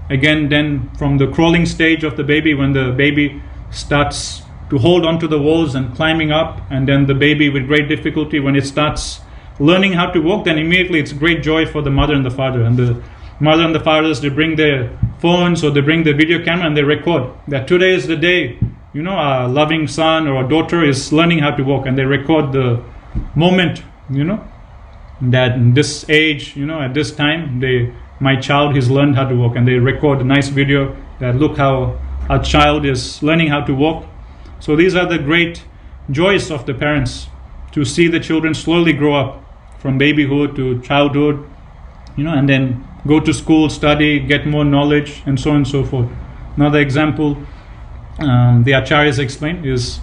Again, then from the crawling stage of the baby, when the baby starts to hold onto the walls and climbing up, and then the baby with great difficulty, when it starts learning how to walk, then immediately it's great joy for the mother and the father. And the mother and the fathers, they bring their phones or they bring the video camera and they record that today is the day, our loving son or daughter is learning how to walk, and they record the moment, that in this age, at this time, my child has learned how to walk, and they record a nice video that look how our child is learning how to walk. So these are the great joys of the parents, to see the children slowly grow up from babyhood to childhood, and then go to school, study, get more knowledge, and so on and so forth. Another example the acharyas explain is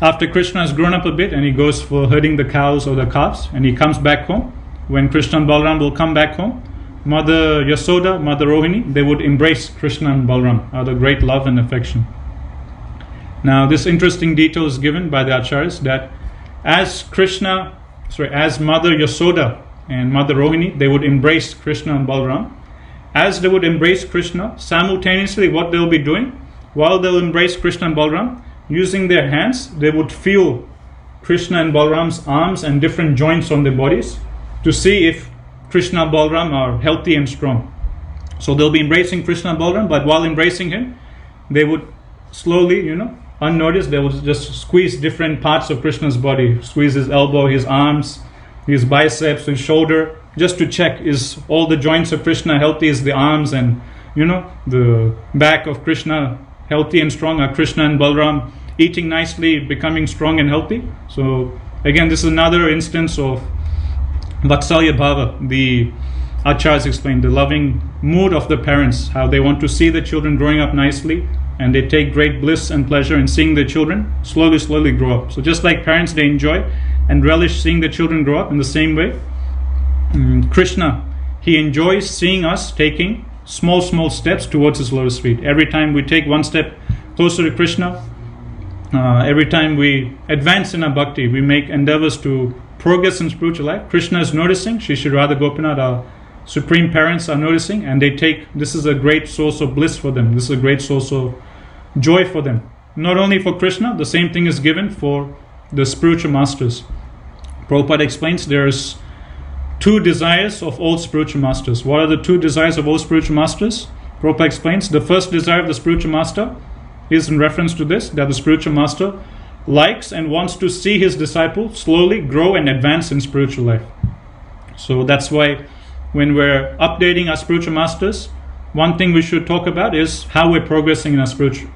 after Krishna has grown up a bit and he goes for herding the cows or the calves, and he comes back home. When Krishna and Balram will come back home, Mother Yasoda, Mother Rohini, they would embrace Krishna and Balram out of great love and affection. Now this interesting detail is given by the acharyas that as Mother Yasoda and Mother Rohini, they would embrace Krishna and Balram. As they would embrace Krishna, simultaneously what they'll be doing, while they'll embrace Krishna and Balram, using their hands, they would feel Krishna and Balram's arms and different joints on their bodies to see if Krishna and Balram are healthy and strong. So they'll be embracing Krishna and Balram, but while embracing him, they would slowly, unnoticed, they would just squeeze different parts of Krishna's body, squeeze his elbow, his arms, his biceps, his shoulder, just to check, is all the joints of Krishna healthy, is the arms and, the back of Krishna healthy and strong, are Krishna and Balram eating nicely, becoming strong and healthy. So again, this is another instance of Vatsalya Bhava. The acharyas explain the loving mood of the parents, how they want to see the children growing up nicely, and they take great bliss and pleasure in seeing the children slowly grow up. So just like parents, they enjoy and relish seeing the children grow up, in the same way, Krishna, he enjoys seeing us taking small steps towards his lotus feet. Every time we take one step closer to Krishna, every time we advance in our bhakti, we make endeavors to progress in spiritual life, Krishna is noticing, Shri Shri Radha Gopinath, our supreme parents, are noticing, and they take, this is a great source of bliss for them, this is a great source of joy for them. Not only for Krishna, the same thing is given for the spiritual masters. Prabhupada explains there's two desires of all spiritual masters. What are the two desires of all spiritual masters? Prabhupada explains the first desire of the spiritual master is in reference to this, that the spiritual master likes and wants to see his disciple slowly grow and advance in spiritual life. So that's why when we're updating our spiritual masters, one thing we should talk about is how we're progressing in our spiritual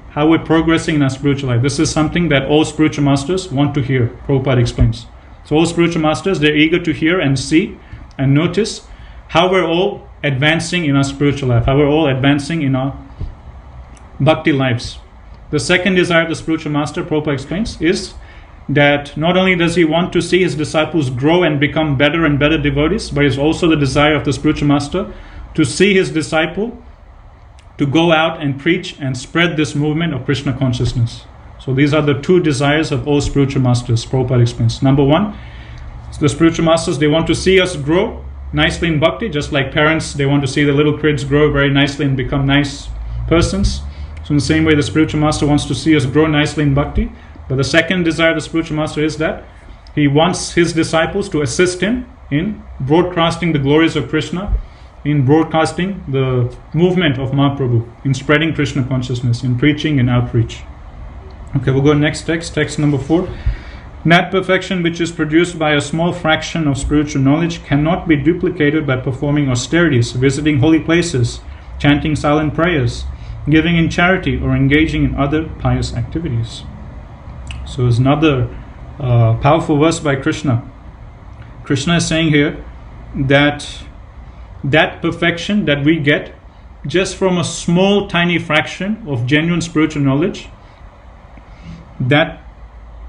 life. This is something that all spiritual masters want to hear, Prabhupada explains. So all spiritual masters, they're eager to hear and see and notice how we're all advancing in our spiritual life, how we're all advancing in our bhakti lives. The second desire of the spiritual master, Prabhupada explains, is that not only does he want to see his disciples grow and become better and better devotees, but it's also the desire of the spiritual master to see his disciple to go out and preach and spread this movement of Krishna consciousness. So these are the two desires of all spiritual masters, Prabhupada explains. Number one, the spiritual masters, they want to see us grow nicely in bhakti, just like parents, they want to see the little kids grow very nicely and become nice persons. So in the same way, the spiritual master wants to see us grow nicely in bhakti. But the second desire of the spiritual master is that he wants his disciples to assist him in broadcasting the glories of Krishna, in broadcasting the movement of Mahaprabhu, in spreading Krishna consciousness, in preaching and outreach. Okay, we'll go next text number 4. That perfection which is produced by a small fraction of spiritual knowledge cannot be duplicated by performing austerities, visiting holy places, chanting silent prayers, giving in charity, or engaging in other pious activities. So there's another powerful verse by Krishna. Krishna is saying here that perfection that we get just from a small tiny fraction of genuine spiritual knowledge, that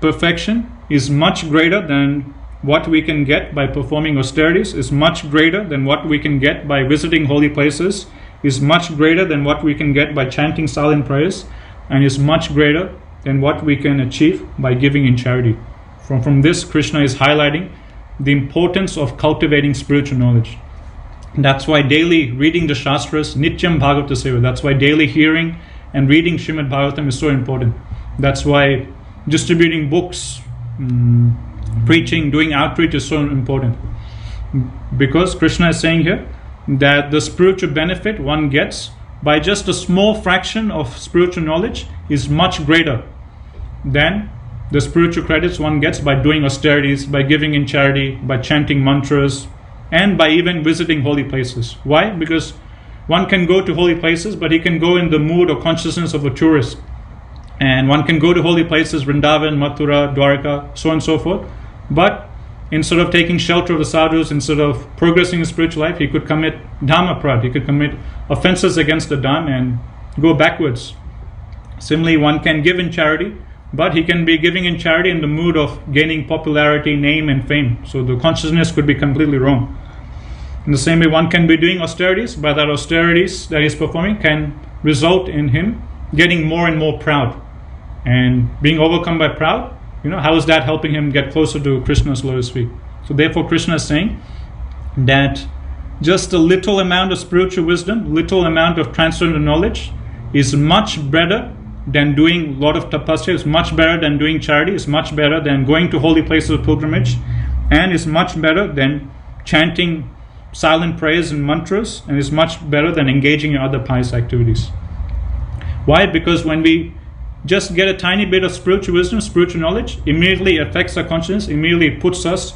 perfection is much greater than what we can get by performing austerities, is much greater than what we can get by visiting holy places, is much greater than what we can get by chanting silent prayers, and is much greater than what we can achieve by giving in charity. From this, Krishna is highlighting the importance of cultivating spiritual knowledge. That's why daily reading the Shastras, Nityam Bhagavata Seva, that's why daily hearing and reading Srimad Bhagavatam is so important. That's why distributing books, preaching, doing outreach is so important. Because Krishna is saying here that the spiritual benefit one gets by just a small fraction of spiritual knowledge is much greater than the spiritual credits one gets by doing austerities, by giving in charity, by chanting mantras, and by even visiting holy places. Why? Because one can go to holy places, but he can go in the mood or consciousness of a tourist. And one can go to holy places, Vrindavan, Mathura, Dwarka, so on and so forth. But instead of taking shelter of the sadhus, instead of progressing in spiritual life, he could commit dhamma prad. He could commit offenses against the dhamma and go backwards. Similarly, one can give in charity, but he can be giving in charity in the mood of gaining popularity, name and fame. So the consciousness could be completely wrong. In the same way, one can be doing austerities, but that austerities that he's performing can result in him getting more and more proud. And being overcome by pride, how is that helping him get closer to Krishna's lotus feet? So therefore Krishna is saying that just a little amount of spiritual wisdom, little amount of transcendental knowledge is much better than doing a lot of tapasya, is much better than doing charity, is much better than going to holy places of pilgrimage, and is much better than chanting silent prayers and mantras, and is much better than engaging in other pious activities. Why? Because when we just get a tiny bit of spiritual wisdom, spiritual knowledge, immediately affects our consciousness, immediately puts us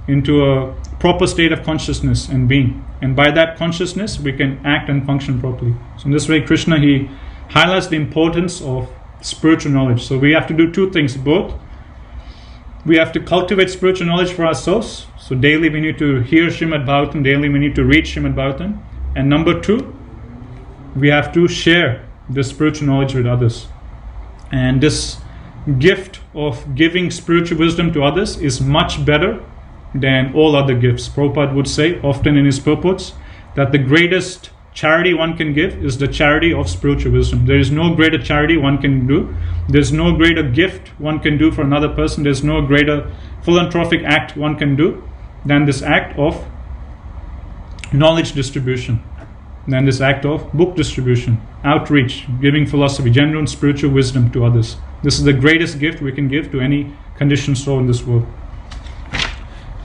into a proper state of consciousness and being. And by that consciousness, we can act and function properly. So in this way, Krishna, he highlights the importance of spiritual knowledge. So we have to do two things. Both, we have to cultivate spiritual knowledge for ourselves. So daily we need to hear Srimad Bhagavatam, daily we need to read Srimad Bhagavatam. And number two, we have to share this spiritual knowledge with others. And this gift of giving spiritual wisdom to others is much better than all other gifts. Prabhupada would say often in his purports that the greatest charity one can give is the charity of spiritual wisdom. There is no greater charity one can do. There's no greater gift one can do for another person. There's no greater philanthropic act one can do than this act of knowledge distribution, than this act of book distribution, outreach, giving philosophy, genuine spiritual wisdom to others. This is the greatest gift we can give to any conditioned soul in this world.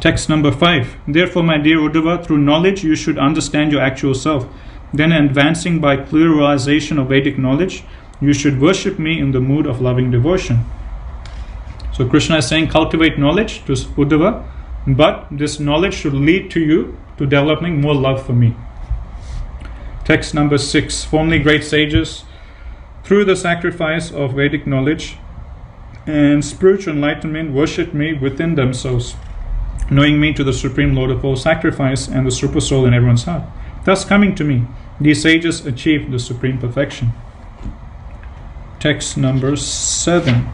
Text number 5. Therefore, my dear Uddhava, through knowledge you should understand your actual self. Then, advancing by clear realization of Vedic knowledge, you should worship me in the mood of loving devotion. So Krishna is saying cultivate knowledge to Uddhava, but this knowledge should lead to you to developing more love for me. Text number 6. Formerly great sages, through the sacrifice of Vedic knowledge and spiritual enlightenment, worshipped me within themselves, knowing me to the Supreme Lord of all sacrifice and the super soul in everyone's heart. Thus coming to me, these sages achieved the supreme perfection. Text number 7.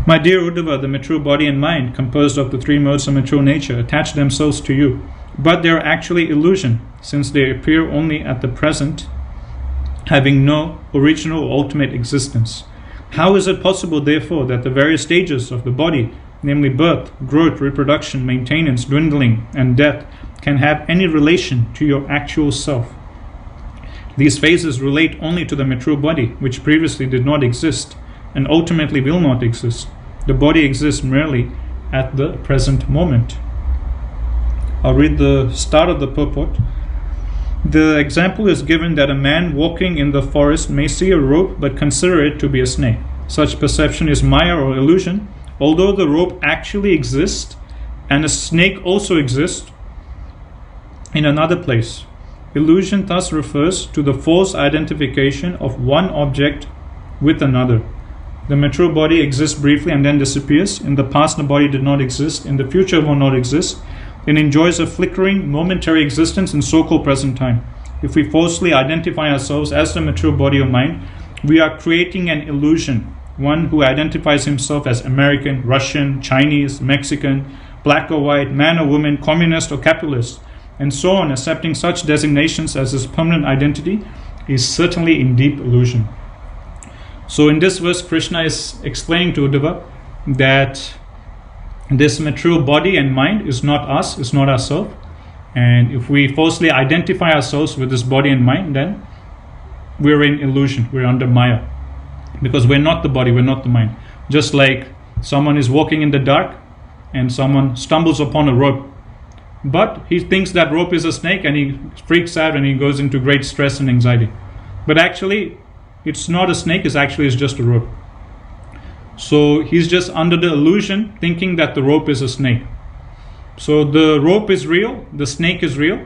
My dear Uddhava, the mature body and mind, composed of the three modes of mature nature, attach themselves to you, but they are actually illusion, since they appear only at the present, having no original or ultimate existence. How is it possible, therefore, that the various stages of the body, namely birth, growth, reproduction, maintenance, dwindling, and death, can have any relation to your actual self? These phases relate only to the mature body, which previously did not exist, and ultimately will not exist. The body exists merely at the present moment. I'll read the start of the purport. The example is given that a man walking in the forest may see a rope but consider it to be a snake. Such perception is maya or illusion, although the rope actually exists and a snake also exists in another place. Illusion thus refers to the false identification of one object with another. The mature body exists briefly and then disappears. In the past, the body did not exist. In the future, it will not exist. It enjoys a flickering, momentary existence in so-called present time. If we falsely identify ourselves as the mature body or mind, we are creating an illusion. One who identifies himself as American, Russian, Chinese, Mexican, black or white, man or woman, communist or capitalist, and so on, accepting such designations as his permanent identity, is certainly in deep illusion. So in this verse, Krishna is explaining to Uddhava that this mature body and mind is not us, is not ourselves. And if we falsely identify ourselves with this body and mind, then we're in illusion, we're under maya. Because we're not the body, we're not the mind. Just like someone is walking in the dark and someone stumbles upon a rope. But he thinks that rope is a snake and he freaks out and he goes into great stress and anxiety. But actually, it's not a snake, it's just a rope. So he's just under the illusion, thinking that the rope is a snake. So the rope is real, the snake is real.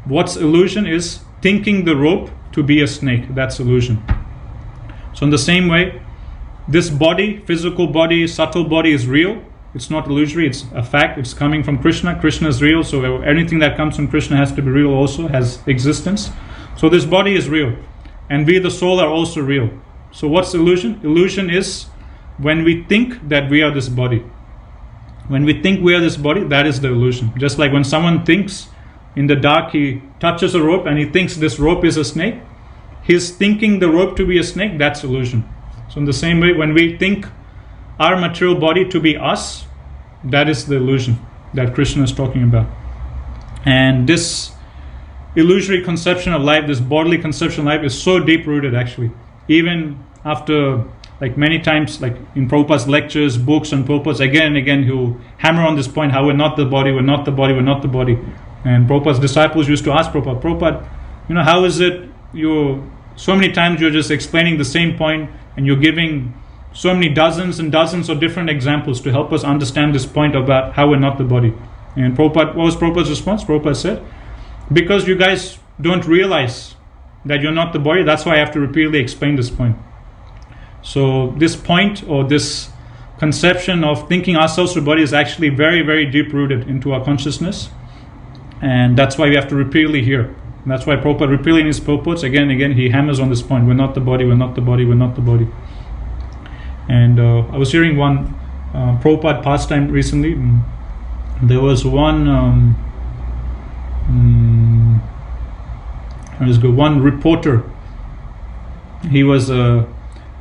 What's illusion is thinking the rope to be a snake. That's illusion. So in the same way, this body, physical body, subtle body is real. It's not illusory, it's a fact. It's coming from Krishna. Krishna is real, so anything that comes from Krishna has to be real also, has existence. So this body is real. And we, the soul, are also real. So what's illusion? Illusion is when we think that we are this body. When we think we are this body, that is the illusion. Just like when someone thinks in the dark, he touches a rope and he thinks this rope is a snake. He's thinking the rope to be a snake, that's illusion. So in the same way, when we think our material body to be us, that is the illusion that Krishna is talking about. And this illusory conception of life, this bodily conception of life, is so deep rooted actually. Even after many times, like in Prabhupada's lectures, books and purports, again and again he'll hammer on this point, how we're not the body, we're not the body, we're not the body. And Prabhupada's disciples used to ask Prabhupada, how is it so many times you're just explaining the same point and you're giving so many dozens and dozens of different examples to help us understand this point about how we're not the body. And what was Prabhupada's response? Prabhupada said, because you guys don't realize that you're not the body, that's why I have to repeatedly explain this point. So this point, or this conception of thinking ourselves to the body, is actually very, very deep rooted into our consciousness. And that's why we have to repeatedly hear. And that's why Prabhupada repeatedly in his purports, again and again, he hammers on this point. We're not the body, we're not the body, we're not the body. And I was hearing one Prabhupada pastime recently. There was one one reporter. He was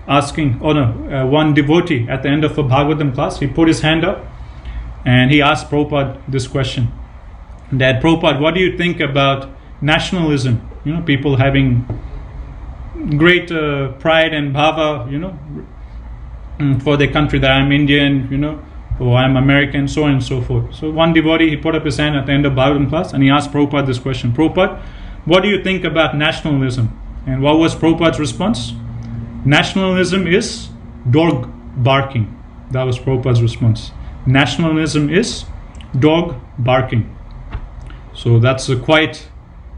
asking, one devotee at the end of a Bhagavatam class, he put his hand up and he asked Prabhupada this question, that Prabhupada, what do you think about nationalism? People having great pride and bhava, for their country, that I'm Indian, or I'm American, so on and so forth. So one devotee, he put up his hand at the end of Bhagavatam class and he asked Prabhupada this question, Prabhupada, what do you think about nationalism? And what was Prabhupada's response? Nationalism is dog barking. That was Prabhupada's response. Nationalism is dog barking. So that's a quite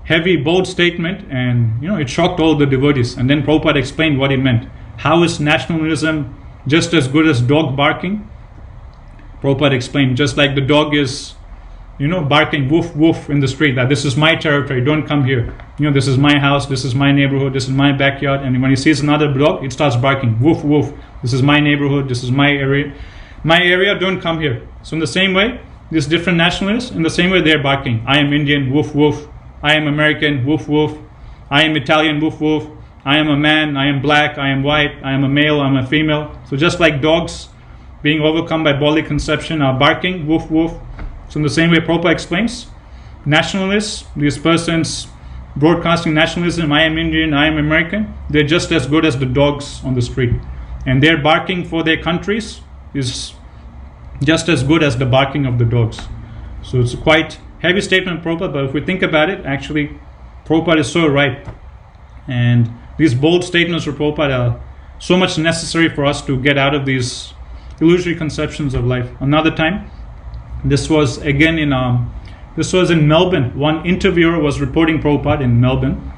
heavy, bold statement, and it shocked all the devotees. And then Prabhupada explained what he meant. How is nationalism just as good as dog barking? Prabhupada explained, just like the dog is barking woof woof in the street, that this is my territory, don't come here. This is my house, this is my neighborhood, this is my backyard. And when he sees another dog, it starts barking woof woof. This is my neighborhood, this is my area. My area, don't come here. So in the same way, these different nationalists, in the same way they're barking. I am Indian, woof woof. I am American, woof woof. I am Italian, woof woof. I am a man, I am black, I am white, I am a male, I am a female. So just like dogs being overcome by bodily conception are barking, woof woof. So in the same way Prabhupada explains, nationalists, these persons broadcasting nationalism, I am Indian, I am American, they're just as good as the dogs on the street. And their barking for their countries is just as good as the barking of the dogs. So it's a quite heavy statement of Prabhupada, but if we think about it, actually Prabhupada is so right. And these bold statements of Prabhupada are so much necessary for us to get out of these illusory conceptions of life. Another time, this was again in Melbourne. One interviewer was reporting Prabhupada in Melbourne,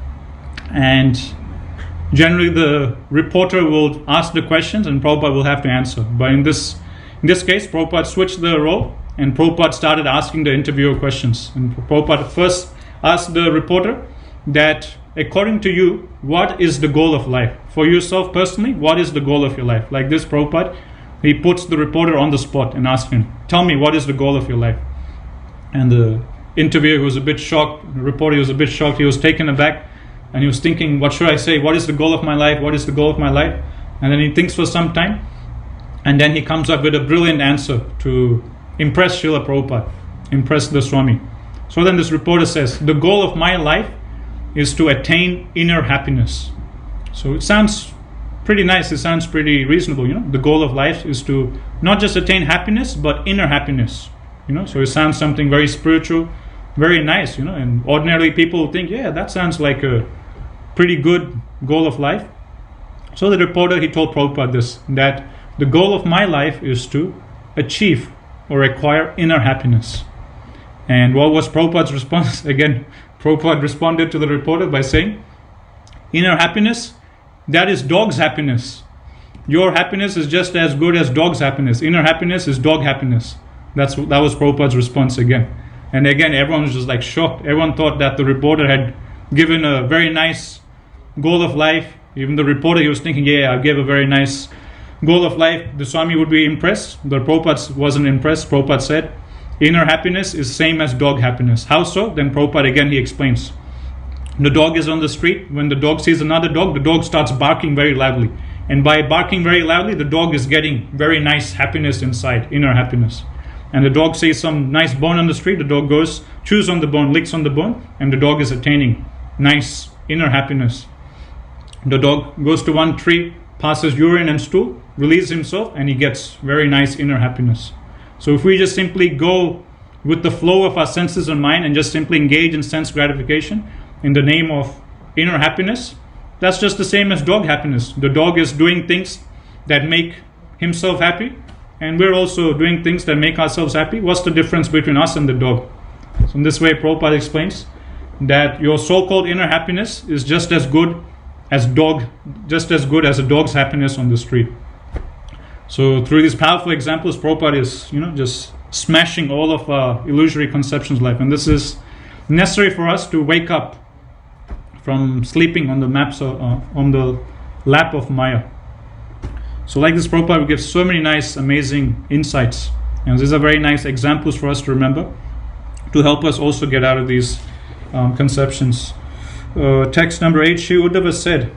and generally the reporter will ask the questions and Prabhupada will have to answer. But in this case, Prabhupada switched the role and Prabhupada started asking the interviewer questions. And Prabhupada first asked the reporter that, according to you, what is the goal of life? For yourself personally, what is the goal of your life? Like this, Prabhupada, he puts the reporter on the spot and asks him, tell me, what is the goal of your life? And the interviewer was a bit shocked, the reporter was a bit shocked, he was taken aback, and he was thinking, what should I say? What is the goal of my life? What is the goal of my life? And then he thinks for some time, and then he comes up with a brilliant answer to impress Srila Prabhupada, impress the Swami. So then this reporter says, the goal of my life is to attain inner happiness. So it sounds pretty nice, it sounds pretty reasonable, The goal of life is to not just attain happiness, but inner happiness, So it sounds something very spiritual, very nice, And ordinarily people think, yeah, that sounds like a pretty good goal of life. So the reporter, he told Prabhupada this, that the goal of my life is to achieve or acquire inner happiness. And what was Prabhupada's response? Again, Prabhupada responded to the reporter by saying, inner happiness, that is dog's happiness. Your happiness is just as good as dog's happiness. Inner happiness is dog happiness. That was Prabhupada's response again. And again, everyone was just like shocked. Everyone thought that the reporter had given a very nice goal of life. Even the reporter, he was thinking, yeah, I gave a very nice goal of life. The Swami would be impressed. The Prabhupada wasn't impressed. Prabhupada said, inner happiness is same as dog happiness. How so? Then Prabhupada again, he explains. The dog is on the street. When the dog sees another dog, the dog starts barking very loudly. And by barking very loudly, the dog is getting very nice happiness inside, inner happiness. And the dog sees some nice bone on the street, the dog goes, chews on the bone, licks on the bone, and the dog is attaining nice inner happiness. The dog goes to one tree, passes urine and stool, releases himself, and he gets very nice inner happiness. So if we just simply go with the flow of our senses and mind and just simply engage in sense gratification in the name of inner happiness, that's just the same as dog happiness. The dog is doing things that make himself happy, and we're also doing things that make ourselves happy. What's the difference between us and the dog? So in this way, Prabhupada explains that your so-called inner happiness is just as good as a dog's happiness on the street. So through these powerful examples, Prabhupada is, just smashing all of our illusory conceptions of life. And this is necessary for us to wake up from sleeping on the lap of Maya. So like this, Prabhupada will give so many nice, amazing insights. And these are very nice examples for us to remember, to help us also get out of these conceptions. Text number 8, Sri Uddhava said,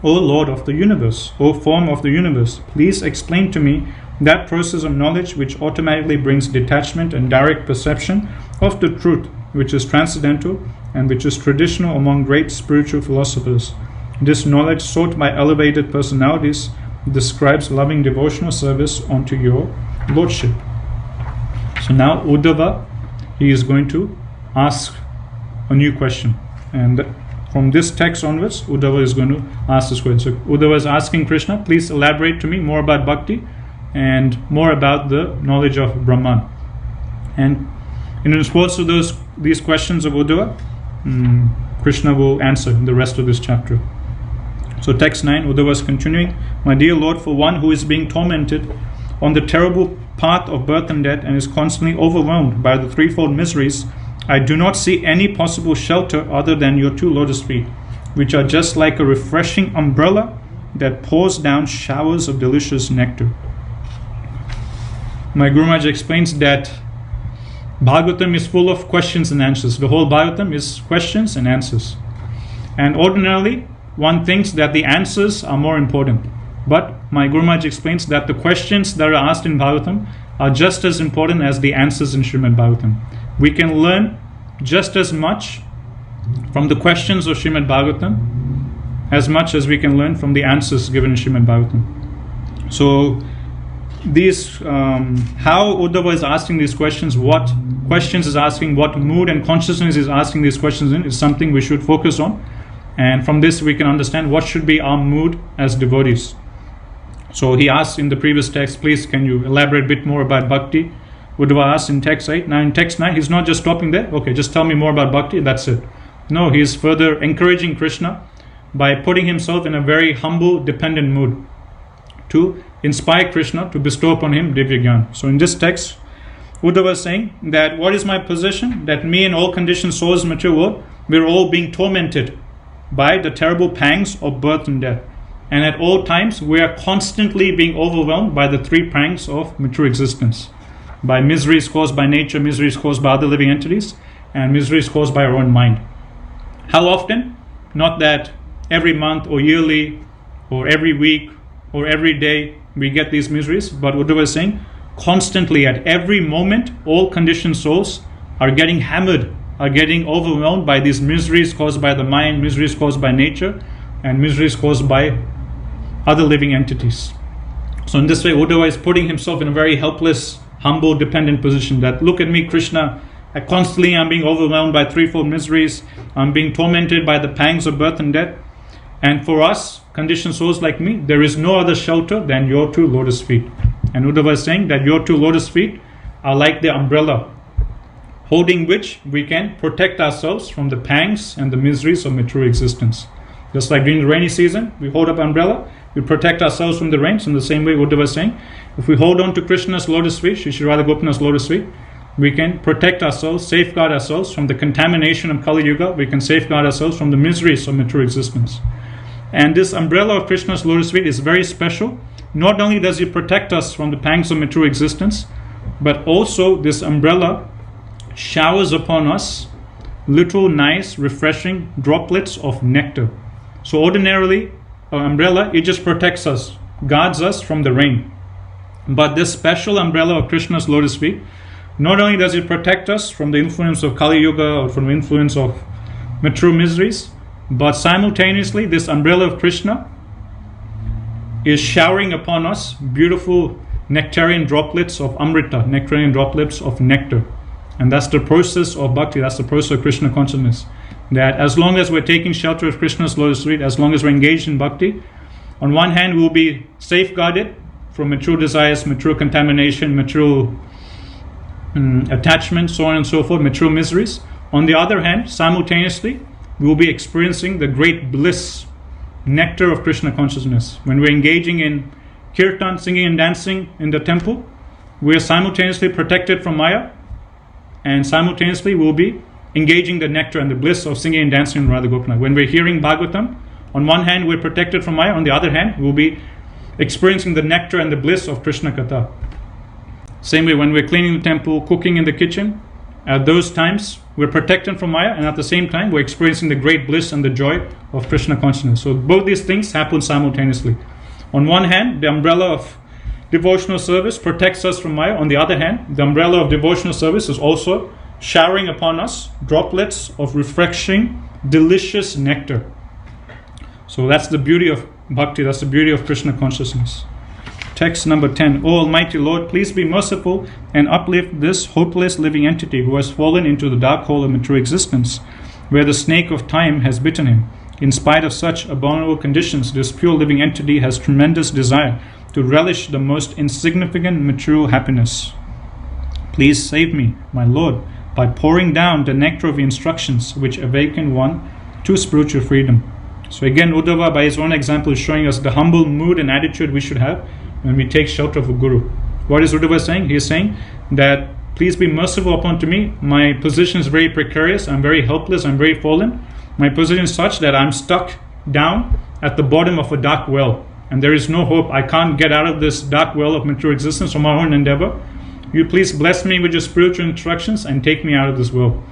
O Lord of the universe, O form of the universe, please explain to me that process of knowledge which automatically brings detachment and direct perception of the truth, which is transcendental and which is traditional among great spiritual philosophers. This knowledge sought by elevated personalities describes loving devotional service unto your Lordship. So now Uddhava, he is going to ask a new question. And from this text onwards, Uddhava is going to ask this question. So Uddhava is asking Krishna, please elaborate to me more about bhakti and more about the knowledge of Brahman. And in response to these questions of Uddhava, Krishna will answer in the rest of this chapter. So text 9, Uddhava is continuing. My dear Lord, for one who is being tormented on the terrible path of birth and death and is constantly overwhelmed by the threefold miseries, I do not see any possible shelter other than your two lotus feet, which are just like a refreshing umbrella that pours down showers of delicious nectar. My Guru Maharaj explains that Bhagavatam is full of questions and answers. The whole Bhagavatam is questions and answers. And ordinarily, one thinks that the answers are more important. But my Guru Maharaj explains that the questions that are asked in Bhagavatam are just as important as the answers in Srimad Bhagavatam. We can learn just as much from the questions of Srimad Bhagavatam as much as we can learn from the answers given in Srimad Bhagavatam. So these, how Uddhava is asking these questions, what questions is asking, what mood and consciousness is asking these questions in, is something we should focus on. And from this we can understand what should be our mood as devotees. So he asks in the previous text, please can you elaborate a bit more about bhakti? Uddhava asks in text 8. Now in text 9, he's not just stopping there. Okay, just tell me more about bhakti, that's it. No, he is further encouraging Krishna by putting himself in a very humble, dependent mood to inspire Krishna to bestow upon him Divya Gyan. So in this text, Uddhava is saying that what is my position? That me and all conditioned souls in the material world, we're all being tormented by the terrible pangs of birth and death. And at all times, we are constantly being overwhelmed by the three pangs of mature existence. By miseries caused by nature, miseries caused by other living entities, and miseries caused by our own mind. How often? Not that every month or yearly or every week or every day we get these miseries, but Uddhava is saying constantly at every moment all conditioned souls are getting hammered, are getting overwhelmed by these miseries caused by the mind, miseries caused by nature, and miseries caused by other living entities. So in this way, Uddhava is putting himself in a very helpless, humble, dependent position that, look at me, Krishna, I constantly am being overwhelmed by threefold miseries, I'm being tormented by the pangs of birth and death. And for us, conditioned souls like me, there is no other shelter than your two lotus feet. And Uddhava is saying that your two lotus feet are like the umbrella, holding which we can protect ourselves from the pangs and the miseries of mature existence. Just like during the rainy season, we hold up an umbrella, we protect ourselves from the rains. In the same way, Uddhava is saying, if we hold on to Krishna's lotus feet, Shri Radha Gopina's lotus feet, we can protect ourselves, safeguard ourselves from the contamination of Kali Yuga, we can safeguard ourselves from the miseries of mature existence. And this umbrella of Krishna's lotus feet is very special. Not only does it protect us from the pangs of mature existence, but also this umbrella showers upon us little nice, refreshing droplets of nectar. So ordinarily, an umbrella, it just protects us, guards us from the rain. But this special umbrella of Krishna's lotus feet, not only does it protect us from the influence of Kali Yuga or from the influence of mature miseries, but simultaneously this umbrella of Krishna is showering upon us beautiful nectarian droplets of amrita, nectarian droplets of nectar. And that's the process of bhakti, that's the process of Krishna consciousness. That as long as we're taking shelter of Krishna's lotus feet, as long as we're engaged in bhakti, on one hand we'll be safeguarded from mature desires, mature contamination, mature attachment, so on and so forth, mature miseries. On the other hand, simultaneously, we will be experiencing the great bliss, nectar of Krishna consciousness. When we're engaging in kirtan, singing and dancing in the temple, we are simultaneously protected from Maya, and simultaneously we'll be engaging the nectar and the bliss of singing and dancing in Radha Gopina. When we're hearing Bhagavatam, on one hand we're protected from Maya, on the other hand we'll be experiencing the nectar and the bliss of Krishna Katha. Same way when we're cleaning the temple, cooking in the kitchen, at those times we're protected from Maya, and at the same time we're experiencing the great bliss and the joy of Krishna consciousness. So both these things happen simultaneously. On one hand, the umbrella of devotional service protects us from Maya. On the other hand, the umbrella of devotional service is also showering upon us droplets of refreshing, delicious nectar. So that's the beauty of bhakti, that's the beauty of Krishna consciousness. Text number 10. O Almighty Lord, please be merciful and uplift this hopeless living entity who has fallen into the dark hole of mature existence, where the snake of time has bitten him. In spite of such abominable conditions, this pure living entity has tremendous desire to relish the most insignificant material happiness. Please save me, my Lord, by pouring down the nectar of instructions which awaken one to spiritual freedom. So again, Uddhava, by his own example, is showing us the humble mood and attitude we should have when we take shelter of a guru. What is Uddhava saying? He is saying that please be merciful upon to me. My position is very precarious. I'm very helpless. I'm very fallen. My position is such that I'm stuck down at the bottom of a dark well. And there is no hope. I can't get out of this dark well of material existence from my own endeavor. You please bless me with your spiritual instructions and take me out of this well.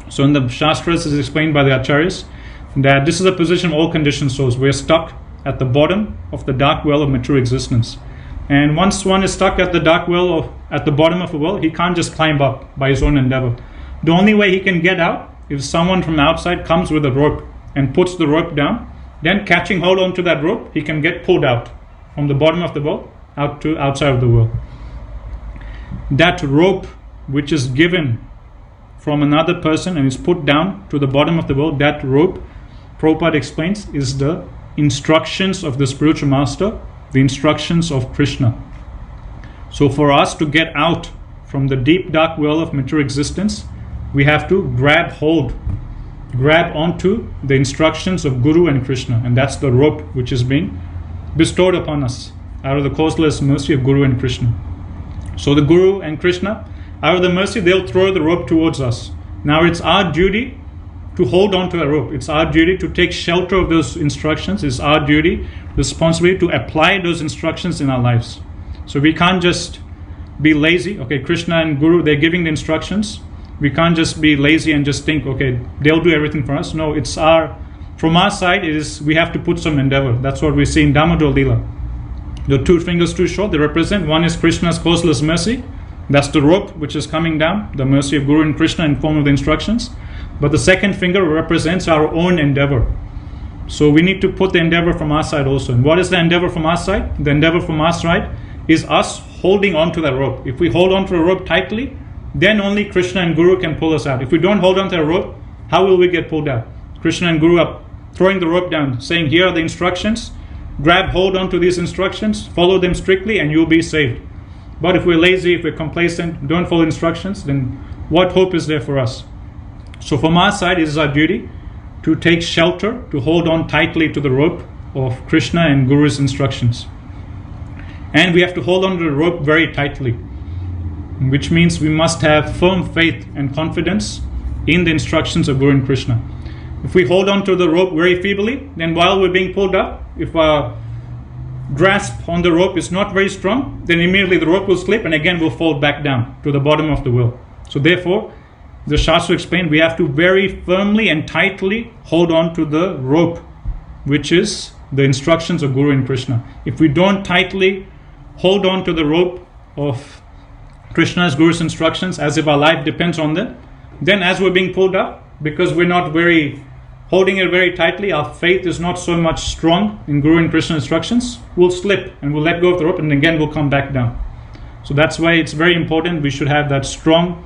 So in the Shastras, it is explained by the Acharyas that this is a position of all conditioned souls. We're stuck at the bottom of the dark well of material existence. And once one is stuck at the dark well, at the bottom of a well, he can't just climb up by his own endeavor. The only way he can get out, if someone from outside comes with a rope and puts the rope down, then catching hold onto that rope, he can get pulled out from the bottom of the well out to outside of the well. That rope which is given from another person and is put down to the bottom of the well, that rope, Prabhupada explains, is the instructions of the spiritual master, the instructions of Krishna. So for us to get out from the deep dark well of material existence, we have to grab onto the instructions of Guru and Krishna, and that's the rope which is being bestowed upon us out of the causeless mercy of Guru and Krishna. So the Guru and Krishna, out of the mercy, they'll throw the rope towards us. Now it's our duty to hold on to the rope. It's our duty to take shelter of those instructions. It's our duty, responsibility to apply those instructions in our lives. So we can't just be lazy. Okay, Krishna and Guru, they're giving the instructions. We can't just be lazy and just think, okay, they'll do everything for us. No, from our side, we have to put some endeavor. That's what we see in Damodar Leela. The two fingers too short, they represent, one is Krishna's causeless mercy. That's the rope which is coming down, the mercy of Guru and Krishna in form of the instructions. But the second finger represents our own endeavor. So we need to put the endeavor from our side also. And what is the endeavor from our side? The endeavor from our side is us holding on to that rope. If we hold on to the rope tightly, then only Krishna and Guru can pull us out. If we don't hold on to the rope, how will we get pulled out? Krishna and Guru are throwing the rope down, saying, here are the instructions. Grab hold on to these instructions, follow them strictly, and you'll be saved. But if we're lazy, if we're complacent, don't follow instructions, then what hope is there for us? So from our side, it is our duty to take shelter, to hold on tightly to the rope of Krishna and Guru's instructions. And we have to hold on to the rope very tightly, which means we must have firm faith and confidence in the instructions of Guru and Krishna. If we hold on to the rope very feebly, then while we're being pulled up, if our grasp on the rope is not very strong, then immediately the rope will slip and again will fall back down to the bottom of the well. So therefore, the Shastra explained, we have to very firmly and tightly hold on to the rope, which is the instructions of Guru and Krishna. If we don't tightly hold on to the rope of Krishna's, Guru's instructions, as if our life depends on them, then as we're being pulled up, because we're not holding it very tightly, our faith is not so much strong in Guru and Krishna instructions, we'll slip and we'll let go of the rope and again we'll come back down. So that's why it's very important we should have that strong,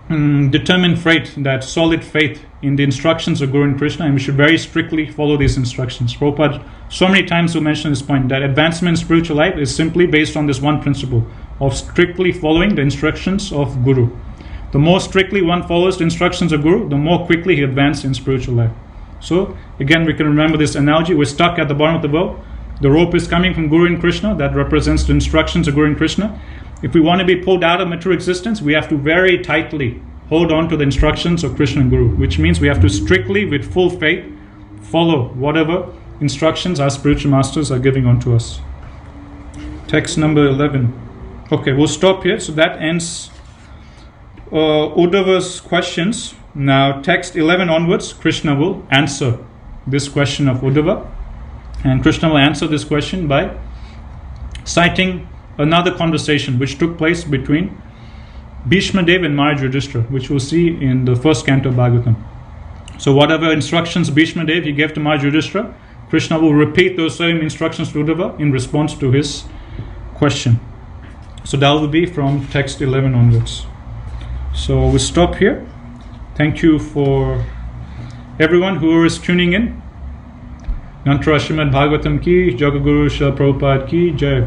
determined faith, that solid faith in the instructions of Guru and Krishna, and we should very strictly follow these instructions. Prabhupada so many times will mention this point, that advancement in spiritual life is simply based on this one principle of strictly following the instructions of Guru. The more strictly one follows the instructions of Guru, the more quickly he advances in spiritual life. So again, we can remember this analogy. We're stuck at the bottom of the well. The rope is coming from Guru and Krishna. That represents the instructions of Guru and Krishna. If we want to be pulled out of material existence, we have to very tightly hold on to the instructions of Krishna and Guru, which means we have to strictly, with full faith, follow whatever instructions our spiritual masters are giving onto us. Text number 11. Okay, we'll stop here. So that ends Uddhava's questions. Now text 11 onwards, Krishna will answer this question of Uddhava, and Krishna will answer this question by citing another conversation which took place between Bhishma Dev and Maharaj Yudhishthira, which we'll see in the first canto of Bhagavatam. So whatever instructions Bhishma Dev he gave to Maharaj Yudhishthira, Krishna will repeat those same instructions to Uddhava in response to his question. So that will be from text 11 onwards. So we'll stop here. Thank you for everyone who is tuning in. Nantra Srimad Bhagavatam ki, Jagaguru Srila Prabhupada ki jai.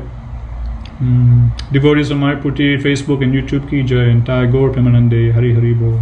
Devotees of Mayapuri, Facebook and YouTube ki jai. Entire Gaur Premanande, Hari Hari Bol.